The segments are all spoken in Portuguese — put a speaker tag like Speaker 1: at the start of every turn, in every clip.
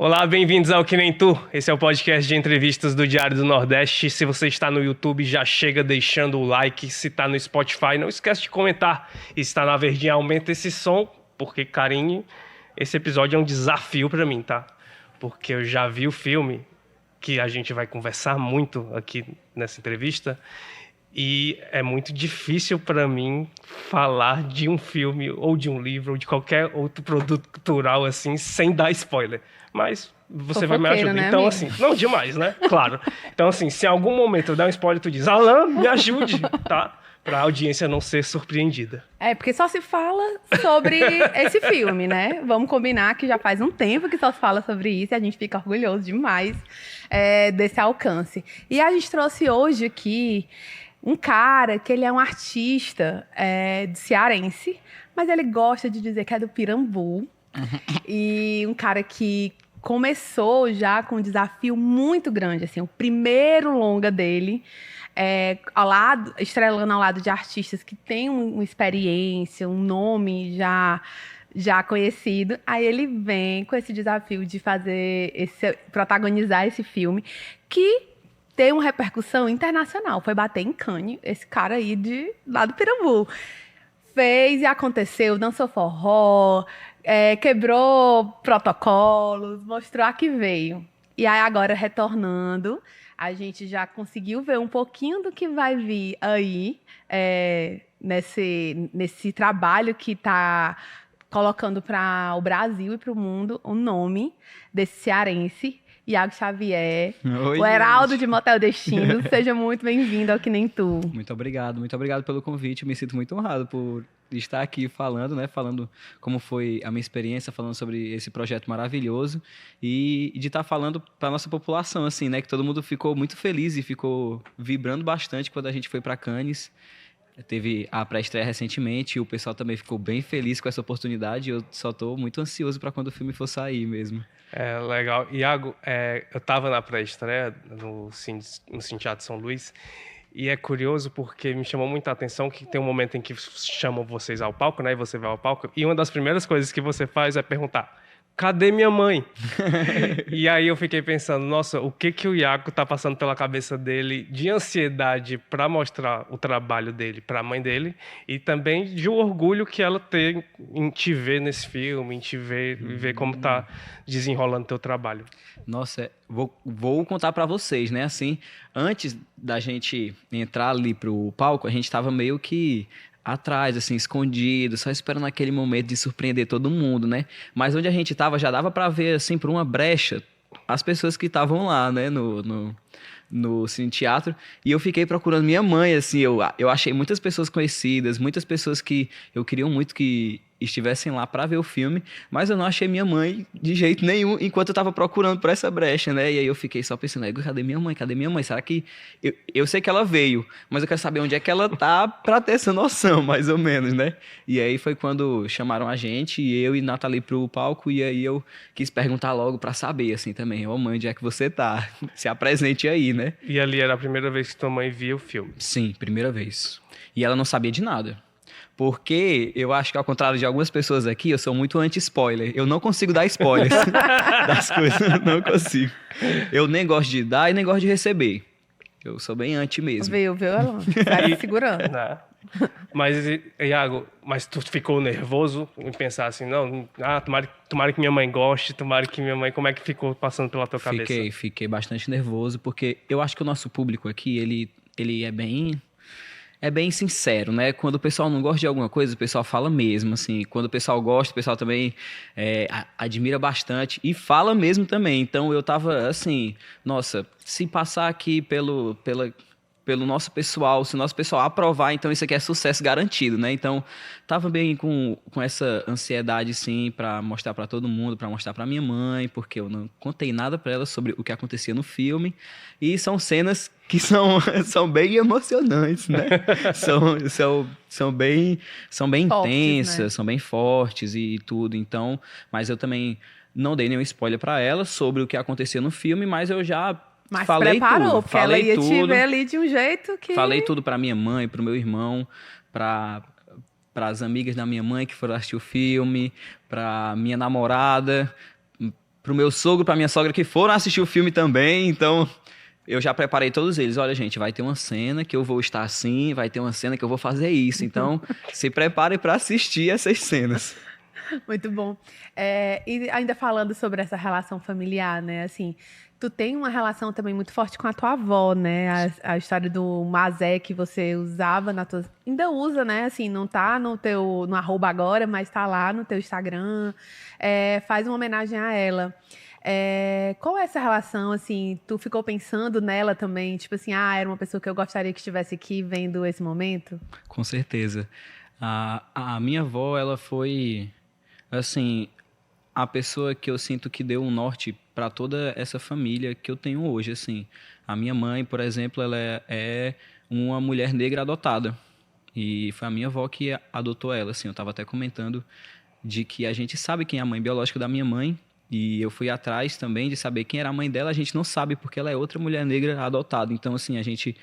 Speaker 1: Olá, bem-vindos ao Que Nem Tu. Esse é o podcast de entrevistas do Diário do Nordeste. Se você está no YouTube, já chega deixando o like. Se está no Spotify, não esquece de comentar. E se está na verdinha, aumenta esse som, porque, carinho, esse episódio é um desafio para mim, tá? Porque eu já vi o filme, que a gente vai conversar muito aqui nessa entrevista, e é muito difícil para mim falar de um filme ou de um livro ou de qualquer outro produto cultural assim sem dar spoiler. Mas você vai me ajudar.
Speaker 2: Né,
Speaker 1: então,
Speaker 2: amigo?
Speaker 1: assim, não demais, né? Claro. Então, assim, se em algum momento eu der um spoiler, tu diz, Alan, me ajude, tá? Para a audiência não ser surpreendida.
Speaker 2: É, porque só se fala sobre esse filme, né? Vamos combinar que já faz um tempo que só se fala sobre isso e a gente fica orgulhoso demais desse alcance. E a gente trouxe hoje aqui um cara que ele é um artista de cearense, mas ele gosta de dizer que é do Pirambu. E um cara que começou já com um desafio muito grande, assim, o primeiro longa dele, estrelando ao lado de artistas que têm uma experiência, um nome já conhecido. Aí ele vem com esse desafio de protagonizar esse filme, que tem uma repercussão internacional. Foi bater em Cannes, esse cara aí lá do Pirambu. Fez e aconteceu, dançou forró, quebrou protocolos, mostrou a que veio. E aí agora, retornando, a gente já conseguiu ver um pouquinho do que vai vir aí, nesse trabalho que está colocando para o Brasil e para o mundo o nome desse cearense, Iago Xavier.
Speaker 3: Oi,
Speaker 2: o Heraldo
Speaker 3: gente.
Speaker 2: de Motel Destino. Seja muito bem-vindo ao Que Nem Tu.
Speaker 3: Muito obrigado pelo convite. Eu me sinto muito honrado por estar aqui falando, né? Falando como foi a minha experiência, falando sobre esse projeto maravilhoso e de estar falando para a nossa população, assim, né? Que todo mundo ficou muito feliz e ficou vibrando bastante quando a gente foi para Cannes. Teve a pré-estreia recentemente e o pessoal também ficou bem feliz com essa oportunidade. Eu só estou muito ansioso para quando o filme for sair mesmo.
Speaker 1: É, legal. Iago, eu estava na pré-estreia no Cine Teatro São Luís e é curioso porque me chamou muita atenção que tem um momento em que chamam vocês ao palco, né? E você vai ao palco e uma das primeiras coisas que você faz é perguntar: cadê minha mãe? E aí eu fiquei pensando, nossa, o que o Iago tá passando pela cabeça dele de ansiedade para mostrar o trabalho dele para a mãe dele e também de o orgulho que ela tem em te ver nesse filme, em te ver como tá desenrolando teu trabalho.
Speaker 3: Nossa, vou contar pra vocês, né? Assim, antes da gente entrar ali pro palco, a gente tava meio que atrás, assim, escondido, só esperando aquele momento de surpreender todo mundo, né? Mas onde a gente tava, já dava pra ver, assim, por uma brecha, as pessoas que estavam lá, né? No Cine Teatro, e eu fiquei procurando minha mãe, assim, eu achei muitas pessoas conhecidas, muitas pessoas que eu queria muito que estivessem lá para ver o filme, mas eu não achei minha mãe de jeito nenhum, enquanto eu tava procurando por essa brecha, né, e aí eu fiquei só pensando, cadê minha mãe, será que, eu sei que ela veio, mas eu quero saber onde é que ela tá pra ter essa noção, mais ou menos, né, e aí foi quando chamaram a gente, e eu e Nathalie pro palco, e aí eu quis perguntar logo pra saber, assim, também, mãe, onde é que você tá? Se apresente aí, né.
Speaker 1: E ali era a primeira vez que tua mãe via o filme.
Speaker 3: Sim, primeira vez. E ela não sabia de nada. Porque eu acho que, ao contrário de algumas pessoas aqui, eu sou muito anti-spoiler. Eu não consigo dar spoilers das coisas. Não consigo. Eu nem gosto de dar e nem gosto de receber. Eu sou bem anti mesmo.
Speaker 2: Viu, Elon? Vai segurando.
Speaker 1: Né? Mas, Iago, tu ficou nervoso em pensar assim, não, tomara que minha mãe goste, tomara que minha mãe... Como é que ficou passando pela tua cabeça?
Speaker 3: Fiquei bastante nervoso, porque eu acho que o nosso público aqui, ele é bem sincero, né? Quando o pessoal não gosta de alguma coisa, o pessoal fala mesmo, assim. Quando o pessoal gosta, o pessoal também admira bastante e fala mesmo também. Então, eu tava assim, nossa, se passar aqui pelo nosso pessoal, se o nosso pessoal aprovar, então isso aqui é sucesso garantido, né? Então, tava bem com essa ansiedade, sim, para mostrar para todo mundo, para mostrar para minha mãe, porque eu não contei nada para ela sobre o que acontecia no filme. E são cenas que são bem emocionantes, né? são bem
Speaker 2: Fortes,
Speaker 3: intensas,
Speaker 2: né?
Speaker 3: são bem fortes e tudo. Então, mas eu também não dei nenhum spoiler para ela sobre o que acontecia no filme, mas eu já
Speaker 2: Mas
Speaker 3: falei
Speaker 2: preparou,
Speaker 3: tudo,
Speaker 2: porque ela ia te
Speaker 3: tudo.
Speaker 2: ver ali de um jeito que...
Speaker 3: Falei tudo pra minha mãe, pro meu irmão, para as amigas da minha mãe que foram assistir o filme, pra minha namorada, pro meu sogro, pra minha sogra que foram assistir o filme também, então eu já preparei todos eles. Olha, gente, vai ter uma cena que eu vou estar assim, vai ter uma cena que eu vou fazer isso, então se prepare para assistir essas cenas.
Speaker 2: Muito bom. E ainda falando sobre essa relação familiar, né? Assim, tu tem uma relação também muito forte com a tua avó, né? A história do Mazé que você usava na tua... Ainda usa, né? Assim, não tá no arroba agora, mas tá lá no teu Instagram. Faz uma homenagem a ela. Qual é essa relação, assim? Tu ficou pensando nela também? Tipo assim, era uma pessoa que eu gostaria que estivesse aqui vendo esse momento?
Speaker 3: Com certeza. A minha avó, ela foi, assim, a pessoa que eu sinto que deu um norte para toda essa família que eu tenho hoje, assim. A minha mãe, por exemplo, ela é uma mulher negra adotada. E foi a minha avó que adotou ela, assim. Eu estava até comentando de que a gente sabe quem é a mãe biológica da minha mãe, e eu fui atrás também de saber quem era a mãe dela. A gente não sabe porque ela é outra mulher negra adotada. Então, assim, a gente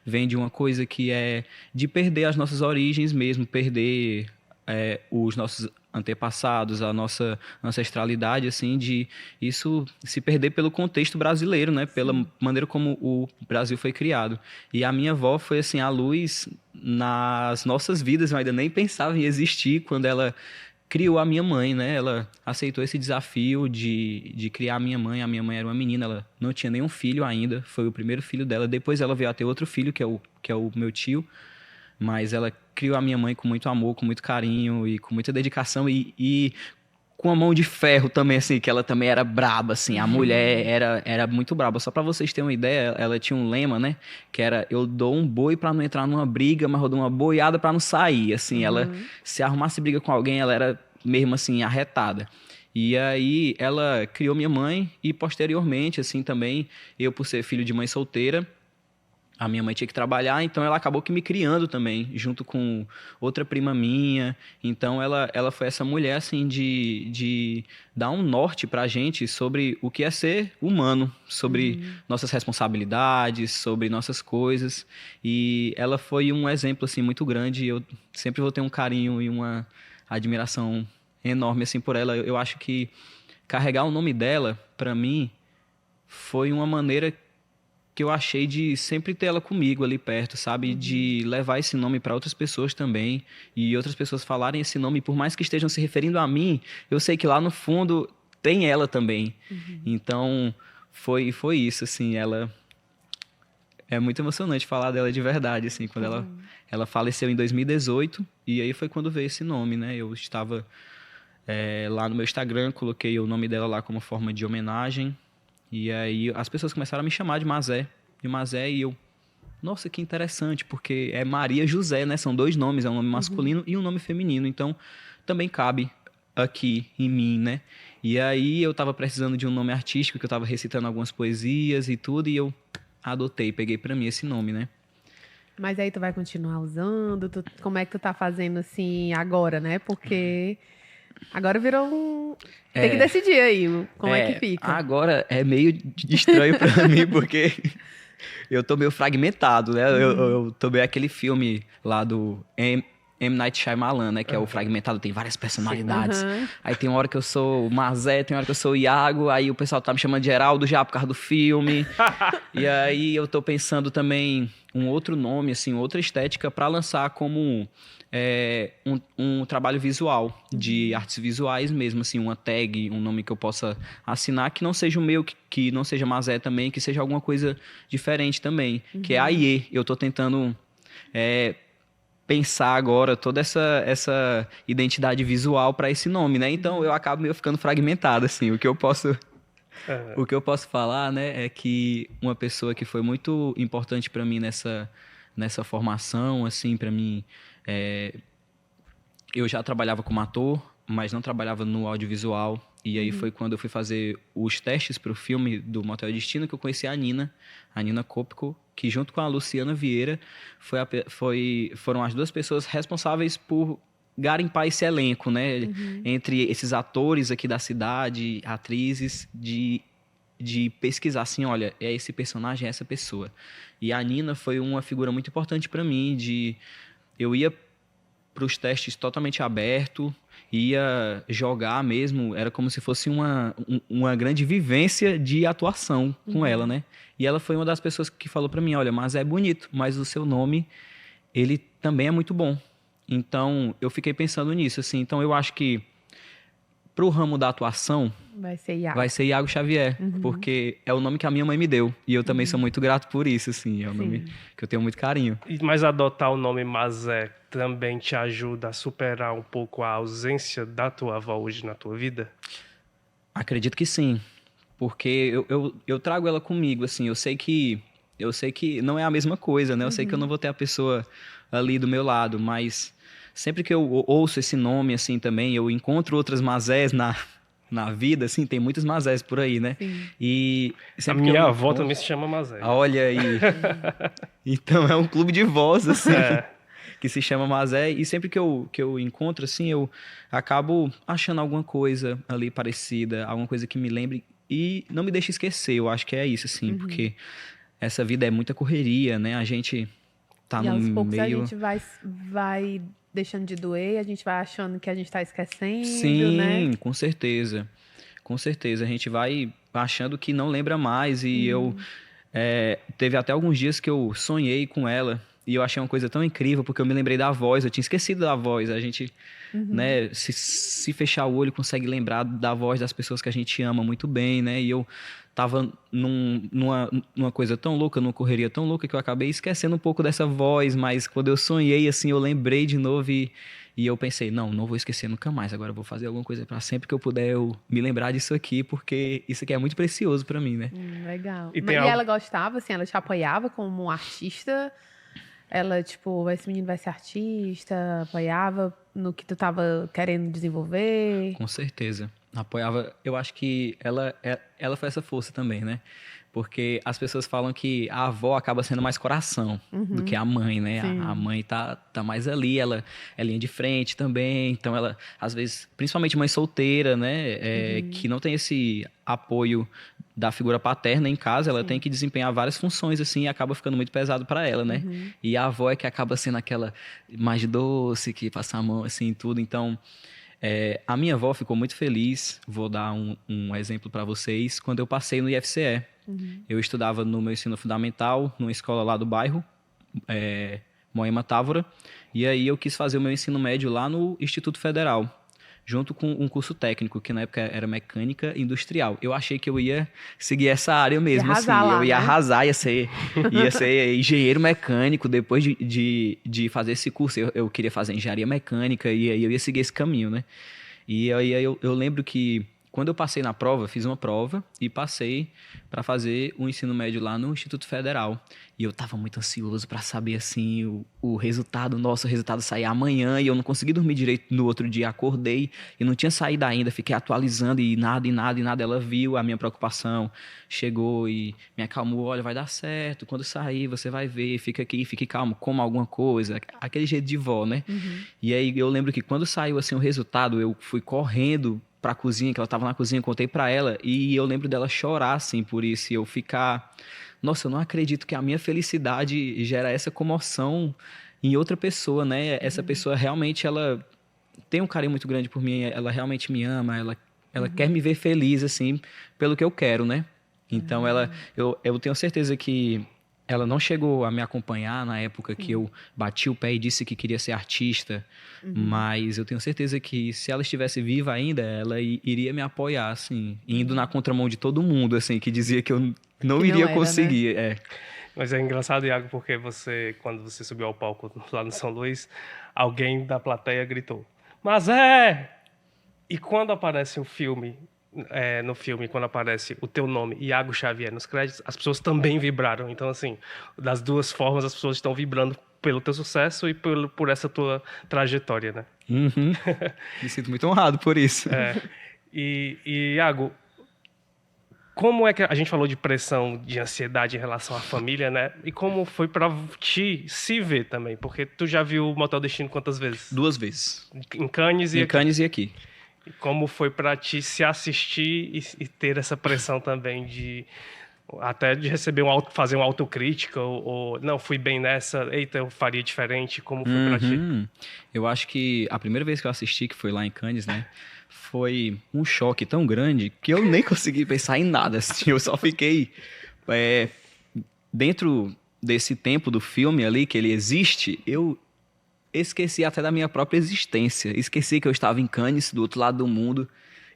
Speaker 3: vem de uma coisa que é de perder as nossas origens mesmo, perder os nossos antepassados, a nossa ancestralidade, assim, de isso se perder pelo contexto brasileiro, né? Pela maneira como o Brasil foi criado. E a minha avó foi, assim, a luz nas nossas vidas. Eu ainda nem pensava em existir quando ela criou a minha mãe, né? Ela aceitou esse desafio de criar a minha mãe. A minha mãe era uma menina, ela não tinha nenhum filho ainda, foi o primeiro filho dela. Depois ela veio a ter outro filho, que é o meu tio. Mas ela criou a minha mãe com muito amor, com muito carinho e com muita dedicação e com a mão de ferro também, assim, que ela também era braba, assim. A mulher era muito braba. Só pra vocês terem uma ideia, ela tinha um lema, né? Que era, eu dou um boi pra não entrar numa briga, mas eu dou uma boiada pra não sair. Assim, ela, se arrumasse briga com alguém, ela era mesmo, assim, arretada. E aí, ela criou minha mãe e, posteriormente, assim, também, eu, por ser filho de mãe solteira, a minha mãe tinha que trabalhar, então ela acabou que me criando também, junto com outra prima minha. Então ela foi essa mulher, assim, de dar um norte pra gente sobre o que é ser humano, sobre nossas responsabilidades, sobre nossas coisas. E ela foi um exemplo, assim, muito grande. Eu sempre vou ter um carinho e uma admiração enorme, assim, por ela. Eu acho que carregar o nome dela, pra mim, foi uma maneira que eu achei de sempre ter ela comigo ali perto, sabe? De levar esse nome para outras pessoas também, e outras pessoas falarem esse nome, por mais que estejam se referindo a mim, eu sei que lá no fundo tem ela também. Então, foi isso, assim, ela... É muito emocionante falar dela de verdade, assim, quando ela faleceu em 2018, e aí foi quando veio esse nome, né? Eu estava lá no meu Instagram, coloquei o nome dela lá como forma de homenagem. E aí as pessoas começaram a me chamar de Mazé, e eu, nossa, que interessante, porque é Maria José, né? São dois nomes, é um nome masculino e um nome feminino, então também cabe aqui em mim, né? E aí eu tava precisando de um nome artístico, que eu tava recitando algumas poesias e tudo, e eu adotei, peguei pra mim esse nome, né?
Speaker 2: Mas aí tu vai continuar usando? Como é que tu tá fazendo assim agora, né? Porque agora virou um... Tem que decidir aí como é que fica.
Speaker 3: Agora é meio estranho pra mim, porque eu tô meio fragmentado, né? Eu tô meio aquele filme lá do M. Night Shyamalan, né? Que é o fragmentado, tem várias personalidades. Aí tem uma hora que eu sou o Mazé, tem uma hora que eu sou o Iago, aí o pessoal tá me chamando de Geraldo já por causa do filme. E aí eu tô pensando também um outro nome, assim, outra estética pra lançar como um trabalho visual, de artes visuais mesmo, assim, uma tag, um nome que eu possa assinar, que não seja o meu, que não seja Mazé também, que seja alguma coisa diferente também, que é a IE. Eu tô tentando pensar agora toda essa identidade visual para esse nome, né? Então eu acabo meio ficando fragmentado, assim. O que eu posso falar, né, é que uma pessoa que foi muito importante para mim nessa formação, assim, para mim, eu já trabalhava como ator, mas não trabalhava no audiovisual. E aí foi quando eu fui fazer os testes para o filme do Motel Destino que eu conheci a Nina Kopko, que junto com a Luciana Vieira foram as duas pessoas responsáveis por garimpar esse elenco, né? Entre esses atores aqui da cidade, atrizes, de pesquisar assim, olha, é esse personagem, é essa pessoa. E a Nina foi uma figura muito importante para mim, eu ia para os testes totalmente aberto, ia jogar mesmo, era como se fosse uma grande vivência de atuação com ela, né? E ela foi uma das pessoas que falou pra mim, olha, mas é bonito, mas o seu nome, ele também é muito bom. Então, eu fiquei pensando nisso, assim. Então, eu acho que pro ramo da atuação,
Speaker 2: Vai ser Iago.
Speaker 3: vai ser Iago Xavier, porque é o nome que a minha mãe me deu. E eu também sou muito grato por isso, assim. É um nome que eu tenho muito carinho.
Speaker 1: Mas adotar o nome Mazé também te ajuda a superar um pouco a ausência da tua avó hoje na tua vida?
Speaker 3: Acredito que sim, porque eu trago ela comigo, assim. Eu sei que não é a mesma coisa, né? Eu sei que eu não vou ter a pessoa ali do meu lado, mas sempre que eu ouço esse nome, assim, também, eu encontro outras Mazés na vida, assim, tem muitas Mazés por aí, né?
Speaker 2: Sim.
Speaker 3: E
Speaker 1: A
Speaker 3: sempre que
Speaker 1: minha
Speaker 3: eu
Speaker 1: avó
Speaker 3: encontro-
Speaker 1: também se chama Mazé.
Speaker 3: Olha aí. Então é um clube de voz, assim,
Speaker 1: É.
Speaker 3: que se chama Mazé. E sempre que eu encontro, assim, eu acabo achando alguma coisa ali parecida, alguma coisa que me lembre e não me deixe esquecer. Eu acho que é isso, assim, porque essa vida é muita correria, né? A gente tá
Speaker 2: E
Speaker 3: no
Speaker 2: aos poucos a
Speaker 3: meio...
Speaker 2: gente vai deixando de doer, a gente vai achando que a gente tá esquecendo,
Speaker 3: Sim,
Speaker 2: né?
Speaker 3: com certeza. Com certeza. A gente vai achando que não lembra mais. E eu... teve até alguns dias que eu sonhei com ela. E eu achei uma coisa tão incrível, porque eu me lembrei da voz. Eu tinha esquecido da voz. A gente, né, se fechar o olho, consegue lembrar da voz das pessoas que a gente ama muito bem, né? E eu tava numa coisa tão louca, numa correria tão louca, que eu acabei esquecendo um pouco dessa voz. Mas quando eu sonhei, assim, eu lembrei de novo e eu pensei, não vou esquecer nunca mais. Agora eu vou fazer alguma coisa para sempre que eu puder eu me lembrar disso aqui, porque isso aqui é muito precioso para mim, né?
Speaker 2: Legal.
Speaker 1: E
Speaker 2: Mas
Speaker 1: tem
Speaker 2: e
Speaker 1: algo-
Speaker 2: ela gostava, assim, ela te apoiava como um artista? Ela, tipo, esse menino vai ser artista, apoiava no que tu tava querendo desenvolver?
Speaker 3: Com certeza. Apoiava. Eu acho que ela foi essa força também, né? Porque as pessoas falam que a avó acaba sendo mais coração do que a mãe, né?
Speaker 2: Sim.
Speaker 3: A mãe tá mais ali, ela é linha de frente também. Então ela, às vezes, principalmente mãe solteira, né? Que não tem esse apoio da figura paterna em casa, ela tem que desempenhar várias funções, assim, e acaba ficando muito pesado para ela, né? E a avó é que acaba sendo aquela mais doce, que passa a mão, assim, em tudo. Então, a minha avó ficou muito feliz, vou dar um exemplo para vocês, quando eu passei no IFCE. Eu estudava no meu ensino fundamental, numa escola lá do bairro, Moema Távora, e aí eu quis fazer o meu ensino médio lá no Instituto Federal, junto com um curso técnico, que na época era mecânica industrial. Eu achei que eu ia seguir essa área mesmo, assim,
Speaker 2: arrasar lá,
Speaker 3: eu ia
Speaker 2: né?
Speaker 3: arrasar, ia ser engenheiro mecânico. Depois de fazer esse curso, eu queria fazer engenharia mecânica, e aí eu ia seguir esse caminho, né? E aí eu lembro que quando eu passei na prova, fiz uma prova e passei para fazer o ensino médio lá no Instituto Federal. E eu tava muito ansioso para saber, assim, o resultado. Nossa, o resultado saía amanhã e eu não consegui dormir direito no outro dia. Acordei e não tinha saído ainda. Fiquei atualizando e nada. Ela viu a minha preocupação, chegou e me acalmou. Olha, vai dar certo. Quando sair, você vai ver. Fica aqui, fique calmo, coma alguma coisa. Aquele jeito de vó, né? E aí eu lembro que quando saiu, assim, o resultado, eu fui correndo pra cozinha, que ela tava na cozinha, contei pra ela, e eu lembro dela chorar, assim, por isso, e eu ficar... Nossa, eu não acredito que a minha felicidade gera essa comoção em outra pessoa, né? Essa pessoa realmente, ela tem um carinho muito grande por mim, ela realmente me ama, ela quer me ver feliz, assim, pelo que eu quero, né? Então, eu tenho certeza que ela não chegou a me acompanhar na época que eu bati o pé e disse que queria ser artista, mas eu tenho certeza que se ela estivesse viva ainda, ela iria me apoiar, assim, indo na contramão de todo mundo, assim, que dizia que eu não
Speaker 2: Que não
Speaker 3: iria
Speaker 2: era,
Speaker 3: conseguir.
Speaker 1: Mas é engraçado, Iago, porque quando você subiu ao palco lá no São Luís, alguém da plateia gritou, Mazé! E quando aparece o filme, no filme, quando aparece o teu nome, Iago Xavier, nos créditos, as pessoas também vibraram. Então, assim, das duas formas, as pessoas estão vibrando pelo teu sucesso e por essa tua trajetória, né?
Speaker 3: Uhum. Me sinto muito honrado por isso.
Speaker 1: E, Iago, como é que a gente falou de pressão, de ansiedade em relação à família, né? E como foi pra ti se ver também? Porque tu já viu o Motel Destino quantas vezes?
Speaker 3: 2 vezes.
Speaker 1: Em Cannes e
Speaker 3: Em
Speaker 1: aqui.
Speaker 3: Cannes e aqui.
Speaker 1: E como foi pra ti se assistir e ter essa pressão também de Até de receber fazer uma autocrítica, ou não, fui bem nessa, eita, eu faria diferente, como foi pra ti?
Speaker 3: Eu acho que a primeira vez que eu assisti, que foi lá em Cannes, né? Foi um choque tão grande que eu nem consegui pensar em nada, assim. Eu só fiquei dentro desse tempo do filme ali, que ele existe, eu esqueci até da minha própria existência. Esqueci que eu estava em Cannes, do outro lado do mundo.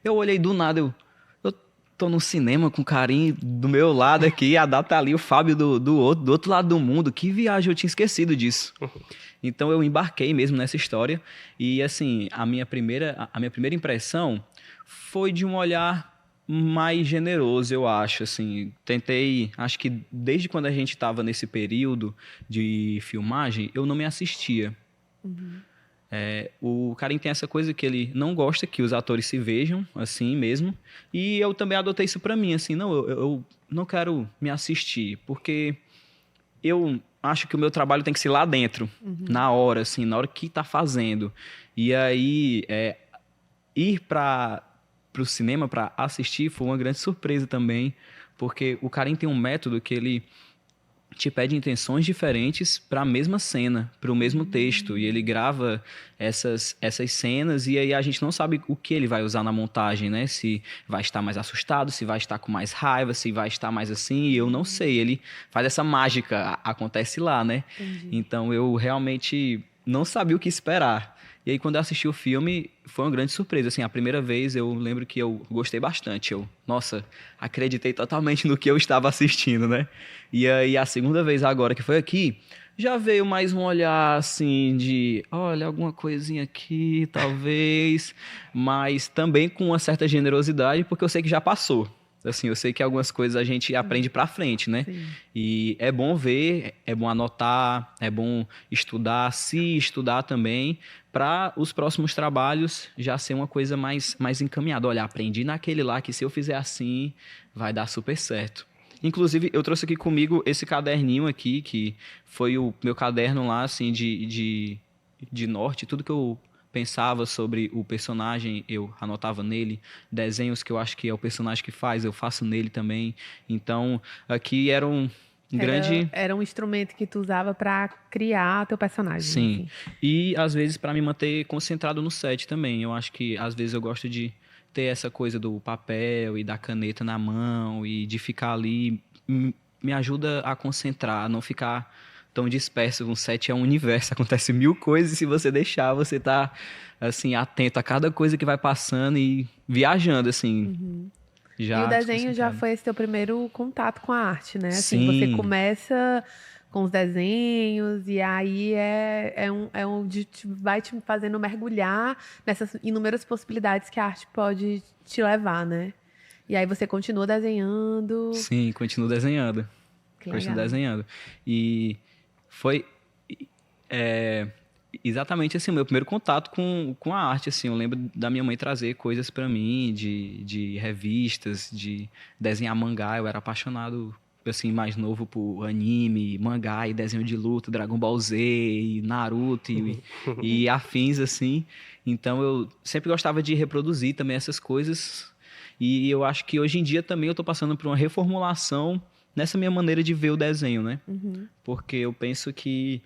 Speaker 3: Eu olhei do nada, eu tô no cinema com o carinho do meu lado aqui, a data ali, o Fábio do outro lado do mundo. Que viagem, eu tinha esquecido disso. Então eu embarquei mesmo nessa história e assim, a minha primeira impressão foi de um olhar mais generoso, eu acho, assim. Tentei, acho que desde quando a gente estava nesse período de filmagem, eu não me assistia. O Karim tem essa coisa que ele não gosta que os atores se vejam assim mesmo, e eu também adotei isso pra mim, assim, não, eu não quero me assistir, porque eu acho que o meu trabalho tem que ser lá dentro, na hora, assim, na hora que tá fazendo. E aí, ir para o cinema para assistir foi uma grande surpresa também, porque o Karim tem um método que ele te pede intenções diferentes para a mesma cena, para o mesmo texto, e ele grava essas cenas e aí a gente não sabe o que ele vai usar na montagem, né? Se vai estar mais assustado, se vai estar com mais raiva, se vai estar mais assim, eu não sei. Ele faz essa mágica, acontece lá, né?
Speaker 2: Entendi.
Speaker 3: Então eu realmente não sabia o que esperar. E aí, quando eu assisti o filme, foi uma grande surpresa. Assim, a primeira vez, eu lembro que eu gostei bastante. Nossa, acreditei totalmente no que eu estava assistindo, né? E aí, a segunda vez agora que foi aqui, já veio mais um olhar, assim, de... Olha, alguma coisinha aqui, talvez. Mas também com uma certa generosidade, porque eu sei que já passou. Assim, eu sei que algumas coisas a gente aprende pra frente, né?
Speaker 2: Sim.
Speaker 3: E é bom ver, é bom anotar, é bom estudar, se estudar também, para os próximos trabalhos já ser uma coisa mais encaminhada. Olha, aprendi naquele lá que se eu fizer assim, vai dar super certo. Inclusive, eu trouxe aqui comigo esse caderninho aqui, que foi o meu caderno lá, assim, de norte, tudo que eu pensava sobre o personagem, eu anotava nele, desenhos que eu acho que é o personagem que faz, eu faço nele também. Então, aqui era um grande...
Speaker 2: Era um instrumento que tu usava pra criar teu personagem.
Speaker 3: Sim.
Speaker 2: Assim.
Speaker 3: E às vezes para me manter concentrado no set também. Eu acho que às vezes eu gosto de ter essa coisa do papel e da caneta na mão e de ficar ali me ajuda a concentrar, a não ficar tão disperso. Um set é um universo, acontece mil coisas e se você deixar, você tá assim atento a cada coisa que vai passando e viajando assim. Já
Speaker 2: E o desenho já
Speaker 3: desconcentrado.
Speaker 2: foi esse teu primeiro contato com a arte, né? Assim,
Speaker 3: Sim.
Speaker 2: você começa com os desenhos e aí vai te fazendo mergulhar nessas inúmeras possibilidades que a arte pode te levar, né? E aí você continua desenhando.
Speaker 3: Sim, continuo desenhando.
Speaker 2: Que
Speaker 3: Continuo
Speaker 2: legal.
Speaker 3: desenhando. E foi é, exatamente assim, o meu primeiro contato com a arte. Assim, eu lembro da minha mãe trazer coisas para mim, de revistas, de desenhar mangá. Eu era apaixonado, assim, mais novo por anime, mangá e desenho de luta, Dragon Ball Z, e Naruto e afins, assim. Então eu sempre gostava de reproduzir também essas coisas. E eu acho que hoje em dia também eu estou passando por uma reformulação nessa minha maneira de ver o desenho, né? Porque eu penso que,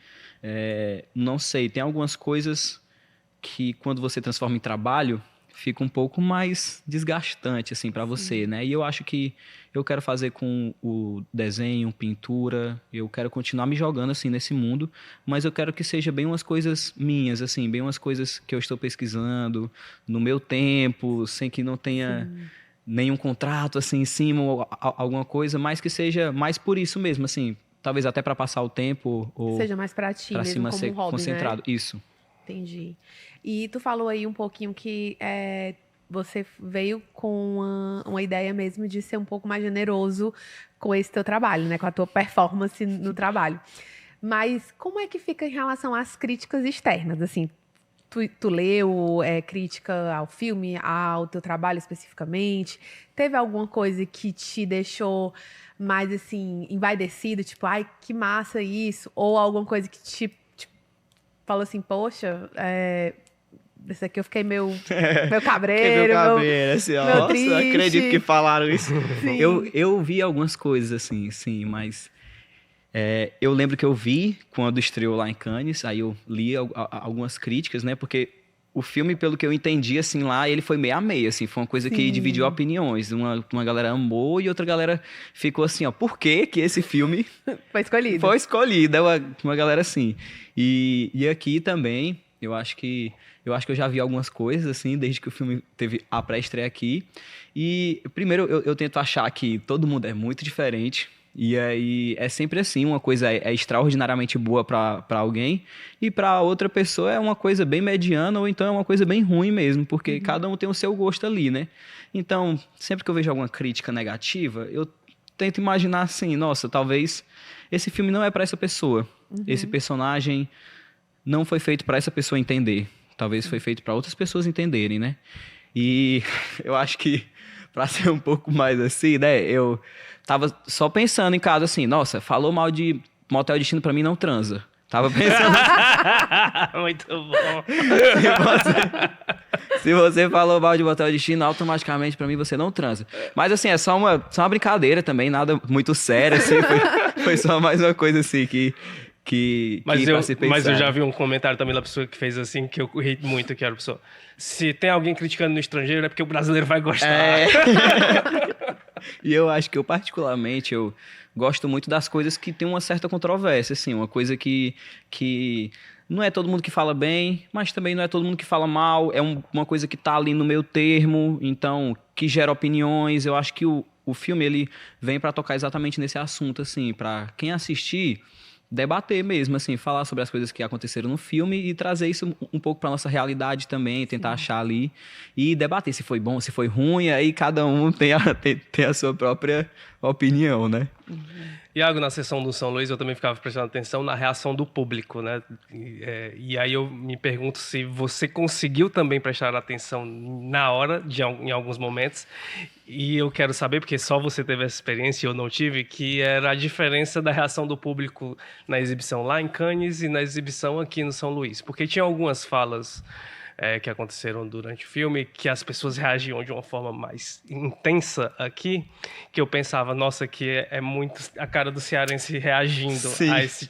Speaker 3: não sei, tem algumas coisas que quando você transforma em trabalho, fica um pouco mais desgastante, assim, para você, né? E eu acho que eu quero fazer com o desenho, pintura, eu quero continuar me jogando, assim, nesse mundo, mas eu quero que seja bem umas coisas minhas, assim, bem umas coisas que eu estou pesquisando no meu tempo, sem que não tenha nenhum contrato assim em cima ou alguma coisa, mas que seja mais por isso mesmo, assim, talvez até para passar o tempo ou
Speaker 2: Seja mais pra ti
Speaker 3: para
Speaker 2: mesmo,
Speaker 3: cima
Speaker 2: como
Speaker 3: ser
Speaker 2: um hobby,
Speaker 3: concentrado.
Speaker 2: né?
Speaker 3: Isso.
Speaker 2: Entendi. E tu falou aí um pouquinho que você veio com uma ideia mesmo de ser um pouco mais generoso com esse teu trabalho, né? Com a tua performance no trabalho. Mas como é que fica em relação às críticas externas? Assim, tu leu crítica ao filme, ao teu trabalho especificamente? Teve alguma coisa que te deixou mais assim, envaidecido? Tipo, ai, que massa isso? Ou alguma coisa que te falou assim, poxa, Esse aqui eu fiquei meio
Speaker 3: Fiquei
Speaker 2: cabreiro,
Speaker 3: meio cabreiro, assim, ó.
Speaker 2: meu
Speaker 3: Nossa,
Speaker 2: triste.
Speaker 3: não acredito que falaram isso.
Speaker 2: Sim.
Speaker 3: Eu vi algumas coisas, assim, sim, mas... eu lembro que eu vi quando estreou lá em Cannes, aí eu li algumas críticas, né? Porque o filme, pelo que eu entendi, assim, lá, ele foi meio a meio, assim. Foi uma coisa que
Speaker 2: Sim.
Speaker 3: dividiu opiniões. Uma galera amou e outra galera ficou assim, ó. Por que que esse filme
Speaker 2: Foi escolhido.
Speaker 3: foi escolhido? É uma galera assim. E aqui também, eu acho que eu já vi algumas coisas, assim, desde que o filme teve a pré-estreia aqui. E, primeiro, eu tento achar que todo mundo é muito diferente. E aí é sempre assim, uma coisa é extraordinariamente boa para alguém e para outra pessoa é uma coisa bem mediana ou então é uma coisa bem ruim mesmo, porque cada um tem o seu gosto ali, né? Então, sempre que eu vejo alguma crítica negativa, eu tento imaginar assim, nossa, talvez esse filme não é para essa pessoa. Esse personagem não foi feito para essa pessoa entender. Talvez foi feito para outras pessoas entenderem, né? E eu acho que para ser um pouco mais assim, né, eu tava só pensando em casa assim, nossa, falou mal de Motel Destino pra mim não transa. Tava pensando
Speaker 1: Muito bom.
Speaker 3: se você falou mal de Motel Destino, automaticamente pra mim você não transa. Mas assim, é só uma brincadeira também, nada muito sério, assim, foi só mais uma coisa assim que pra se pensar.
Speaker 1: Mas eu já vi um comentário também da pessoa que fez assim, que eu ri muito, que era a pessoa, se tem alguém criticando no estrangeiro é porque o brasileiro vai gostar.
Speaker 3: E eu acho que eu particularmente, eu gosto muito das coisas que tem uma certa controvérsia, assim, uma coisa que não é todo mundo que fala bem, mas também não é todo mundo que fala mal, é uma coisa que tá ali no meio termo, então, que gera opiniões. Eu acho que o filme, ele vem pra tocar exatamente nesse assunto, assim, pra quem assistir, debater mesmo, assim, falar sobre as coisas que aconteceram no filme e trazer isso um pouco pra nossa realidade também, tentar achar ali e debater se foi bom, se foi ruim, aí cada um tem a sua própria opinião, né?
Speaker 1: Iago, na sessão do São Luís, eu também ficava prestando atenção na reação do público, né? E aí eu me pergunto se você conseguiu também prestar atenção na hora, em alguns momentos. E eu quero saber, porque só você teve essa experiência e eu não tive, que era a diferença da reação do público na exibição lá em Cannes e na exibição aqui no São Luís. Porque tinha algumas falas que aconteceram durante o filme, que as pessoas reagiam de uma forma mais intensa aqui, que eu pensava, nossa, que é muito a cara do cearense reagindo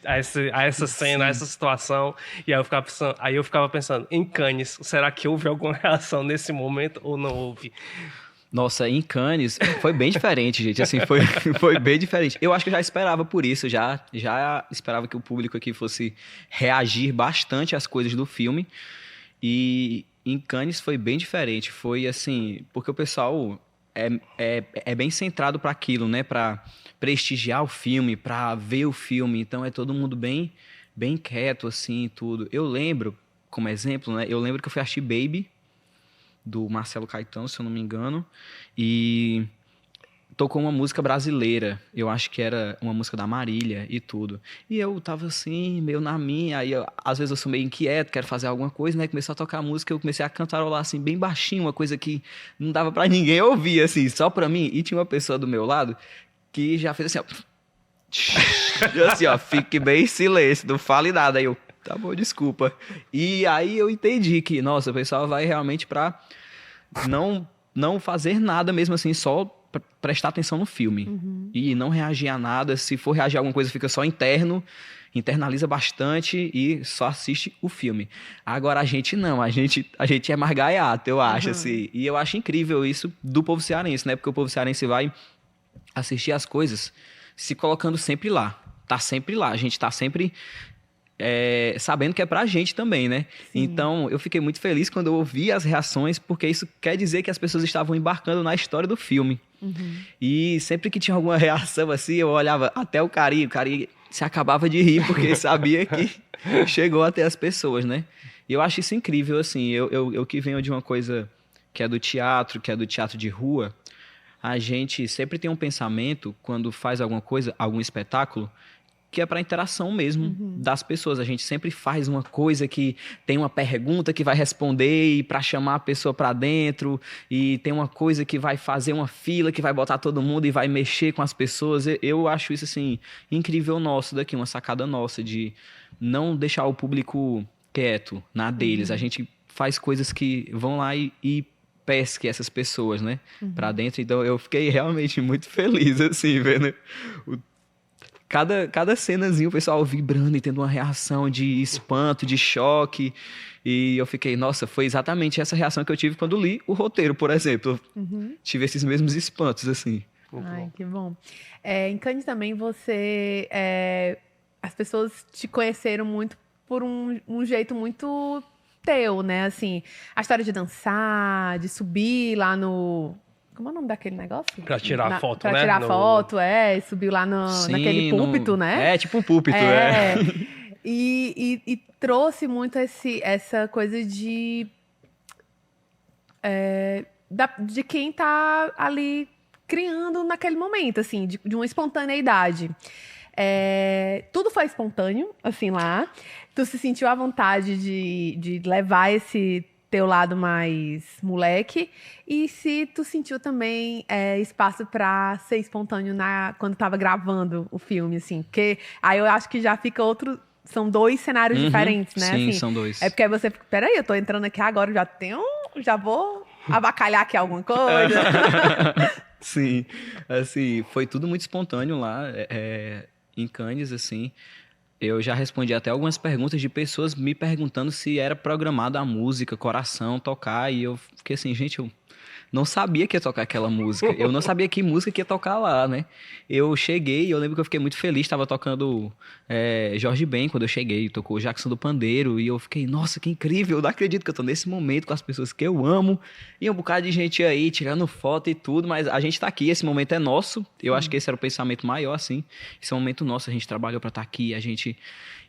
Speaker 1: a essa cena, a essa situação, e aí eu ficava pensando, em Cannes, será que houve alguma reação nesse momento ou não houve?
Speaker 3: Nossa, em Cannes foi bem diferente, gente, assim, foi bem diferente. Eu acho que eu já esperava por isso, já esperava que o público aqui fosse reagir bastante às coisas do filme. E em Cannes foi bem diferente, foi assim, porque o pessoal é bem centrado para aquilo, né, para prestigiar o filme, para ver o filme, então é todo mundo bem quieto, assim, tudo. Eu lembro, como exemplo, né, eu lembro que eu fui assistir Baby, do Marcelo Caetano, se eu não me engano, e tocou uma música brasileira, eu acho que era uma música da Marília e tudo. E eu tava assim, meio na minha, aí às vezes eu sou meio inquieto, quero fazer alguma coisa, né? Começou a tocar a música, eu comecei a cantarolar assim, bem baixinho, uma coisa que não dava pra ninguém ouvir, assim, só pra mim. E tinha uma pessoa do meu lado que já fez assim, ó. E assim, ó, fique bem em silêncio, não fale nada. Aí eu, tá bom, desculpa. E aí eu entendi que, nossa, o pessoal vai realmente pra não fazer nada mesmo assim, só prestar atenção no filme e não reagir a nada. Se for reagir a alguma coisa, fica só interno, internaliza bastante e só assiste o filme. Agora a gente não, a gente é mais gaiato, eu acho, assim. E eu acho incrível isso do povo cearense, né? Porque o povo cearense vai assistir as coisas se colocando sempre lá. Tá sempre lá, a gente tá sempre sabendo que é pra gente também, né? Sim. Então, eu fiquei muito feliz quando eu ouvi as reações, porque isso quer dizer que as pessoas estavam embarcando na história do filme. E sempre que tinha alguma reação assim, eu olhava até o Cari se acabava de rir, porque sabia que chegou até as pessoas, né? E eu acho isso incrível, assim, eu que venho de uma coisa que é do teatro de rua, a gente sempre tem um pensamento, quando faz alguma coisa, algum espetáculo, que é para interação mesmo das pessoas. A gente sempre faz uma coisa que tem uma pergunta que vai responder e para chamar a pessoa para dentro, e tem uma coisa que vai fazer uma fila, que vai botar todo mundo e vai mexer com as pessoas. Eu acho isso, assim, incrível nosso daqui, uma sacada nossa de não deixar o público quieto na deles. A gente faz coisas que vão lá e pesque essas pessoas, né? Pra dentro. Então, eu fiquei realmente muito feliz, assim, vendo cada cenazinha, o pessoal vibrando e tendo uma reação de espanto, de choque. E eu fiquei, nossa, foi exatamente essa reação que eu tive quando li o roteiro, por exemplo. Tive esses mesmos espantos, assim.
Speaker 2: Ai, que bom. Em Cannes também as pessoas te conheceram muito por um jeito muito teu, né? Assim, a história de dançar, de subir lá no... Como é o nome daquele negócio?
Speaker 1: Pra tirar foto,
Speaker 2: pra
Speaker 1: né?
Speaker 2: tirar foto, subiu lá naquele púlpito, né?
Speaker 3: É, tipo um púlpito,
Speaker 2: E trouxe muito essa coisa de quem tá ali criando naquele momento, assim, de uma espontaneidade. Tudo foi espontâneo, assim, lá. Tu se sentiu à vontade de levar esse teu lado mais moleque. E se tu sentiu também espaço pra ser espontâneo quando tava gravando o filme, assim. Porque aí eu acho que já fica outro... São dois cenários diferentes, né?
Speaker 3: Sim,
Speaker 2: assim,
Speaker 3: são dois.
Speaker 2: É porque aí você fica, peraí, eu tô entrando aqui agora, já vou abacalhar aqui alguma coisa.
Speaker 3: Sim, assim, foi tudo muito espontâneo lá, em Cannes, assim. Eu já respondi até algumas perguntas de pessoas me perguntando se era programada a música, Coração, tocar, e eu fiquei assim, gente, eu não sabia que ia tocar aquela música, eu não sabia que música que ia tocar lá, né? Eu cheguei e eu lembro que eu fiquei muito feliz, estava tocando Jorge Ben quando eu cheguei, tocou o Jackson do Pandeiro, e eu fiquei, nossa, que incrível, eu não acredito que eu tô nesse momento com as pessoas que eu amo, e um bocado de gente aí tirando foto e tudo, mas a gente tá aqui, esse momento é nosso, eu acho que esse era o pensamento maior, assim, esse é um momento nosso, a gente trabalhou pra estar aqui,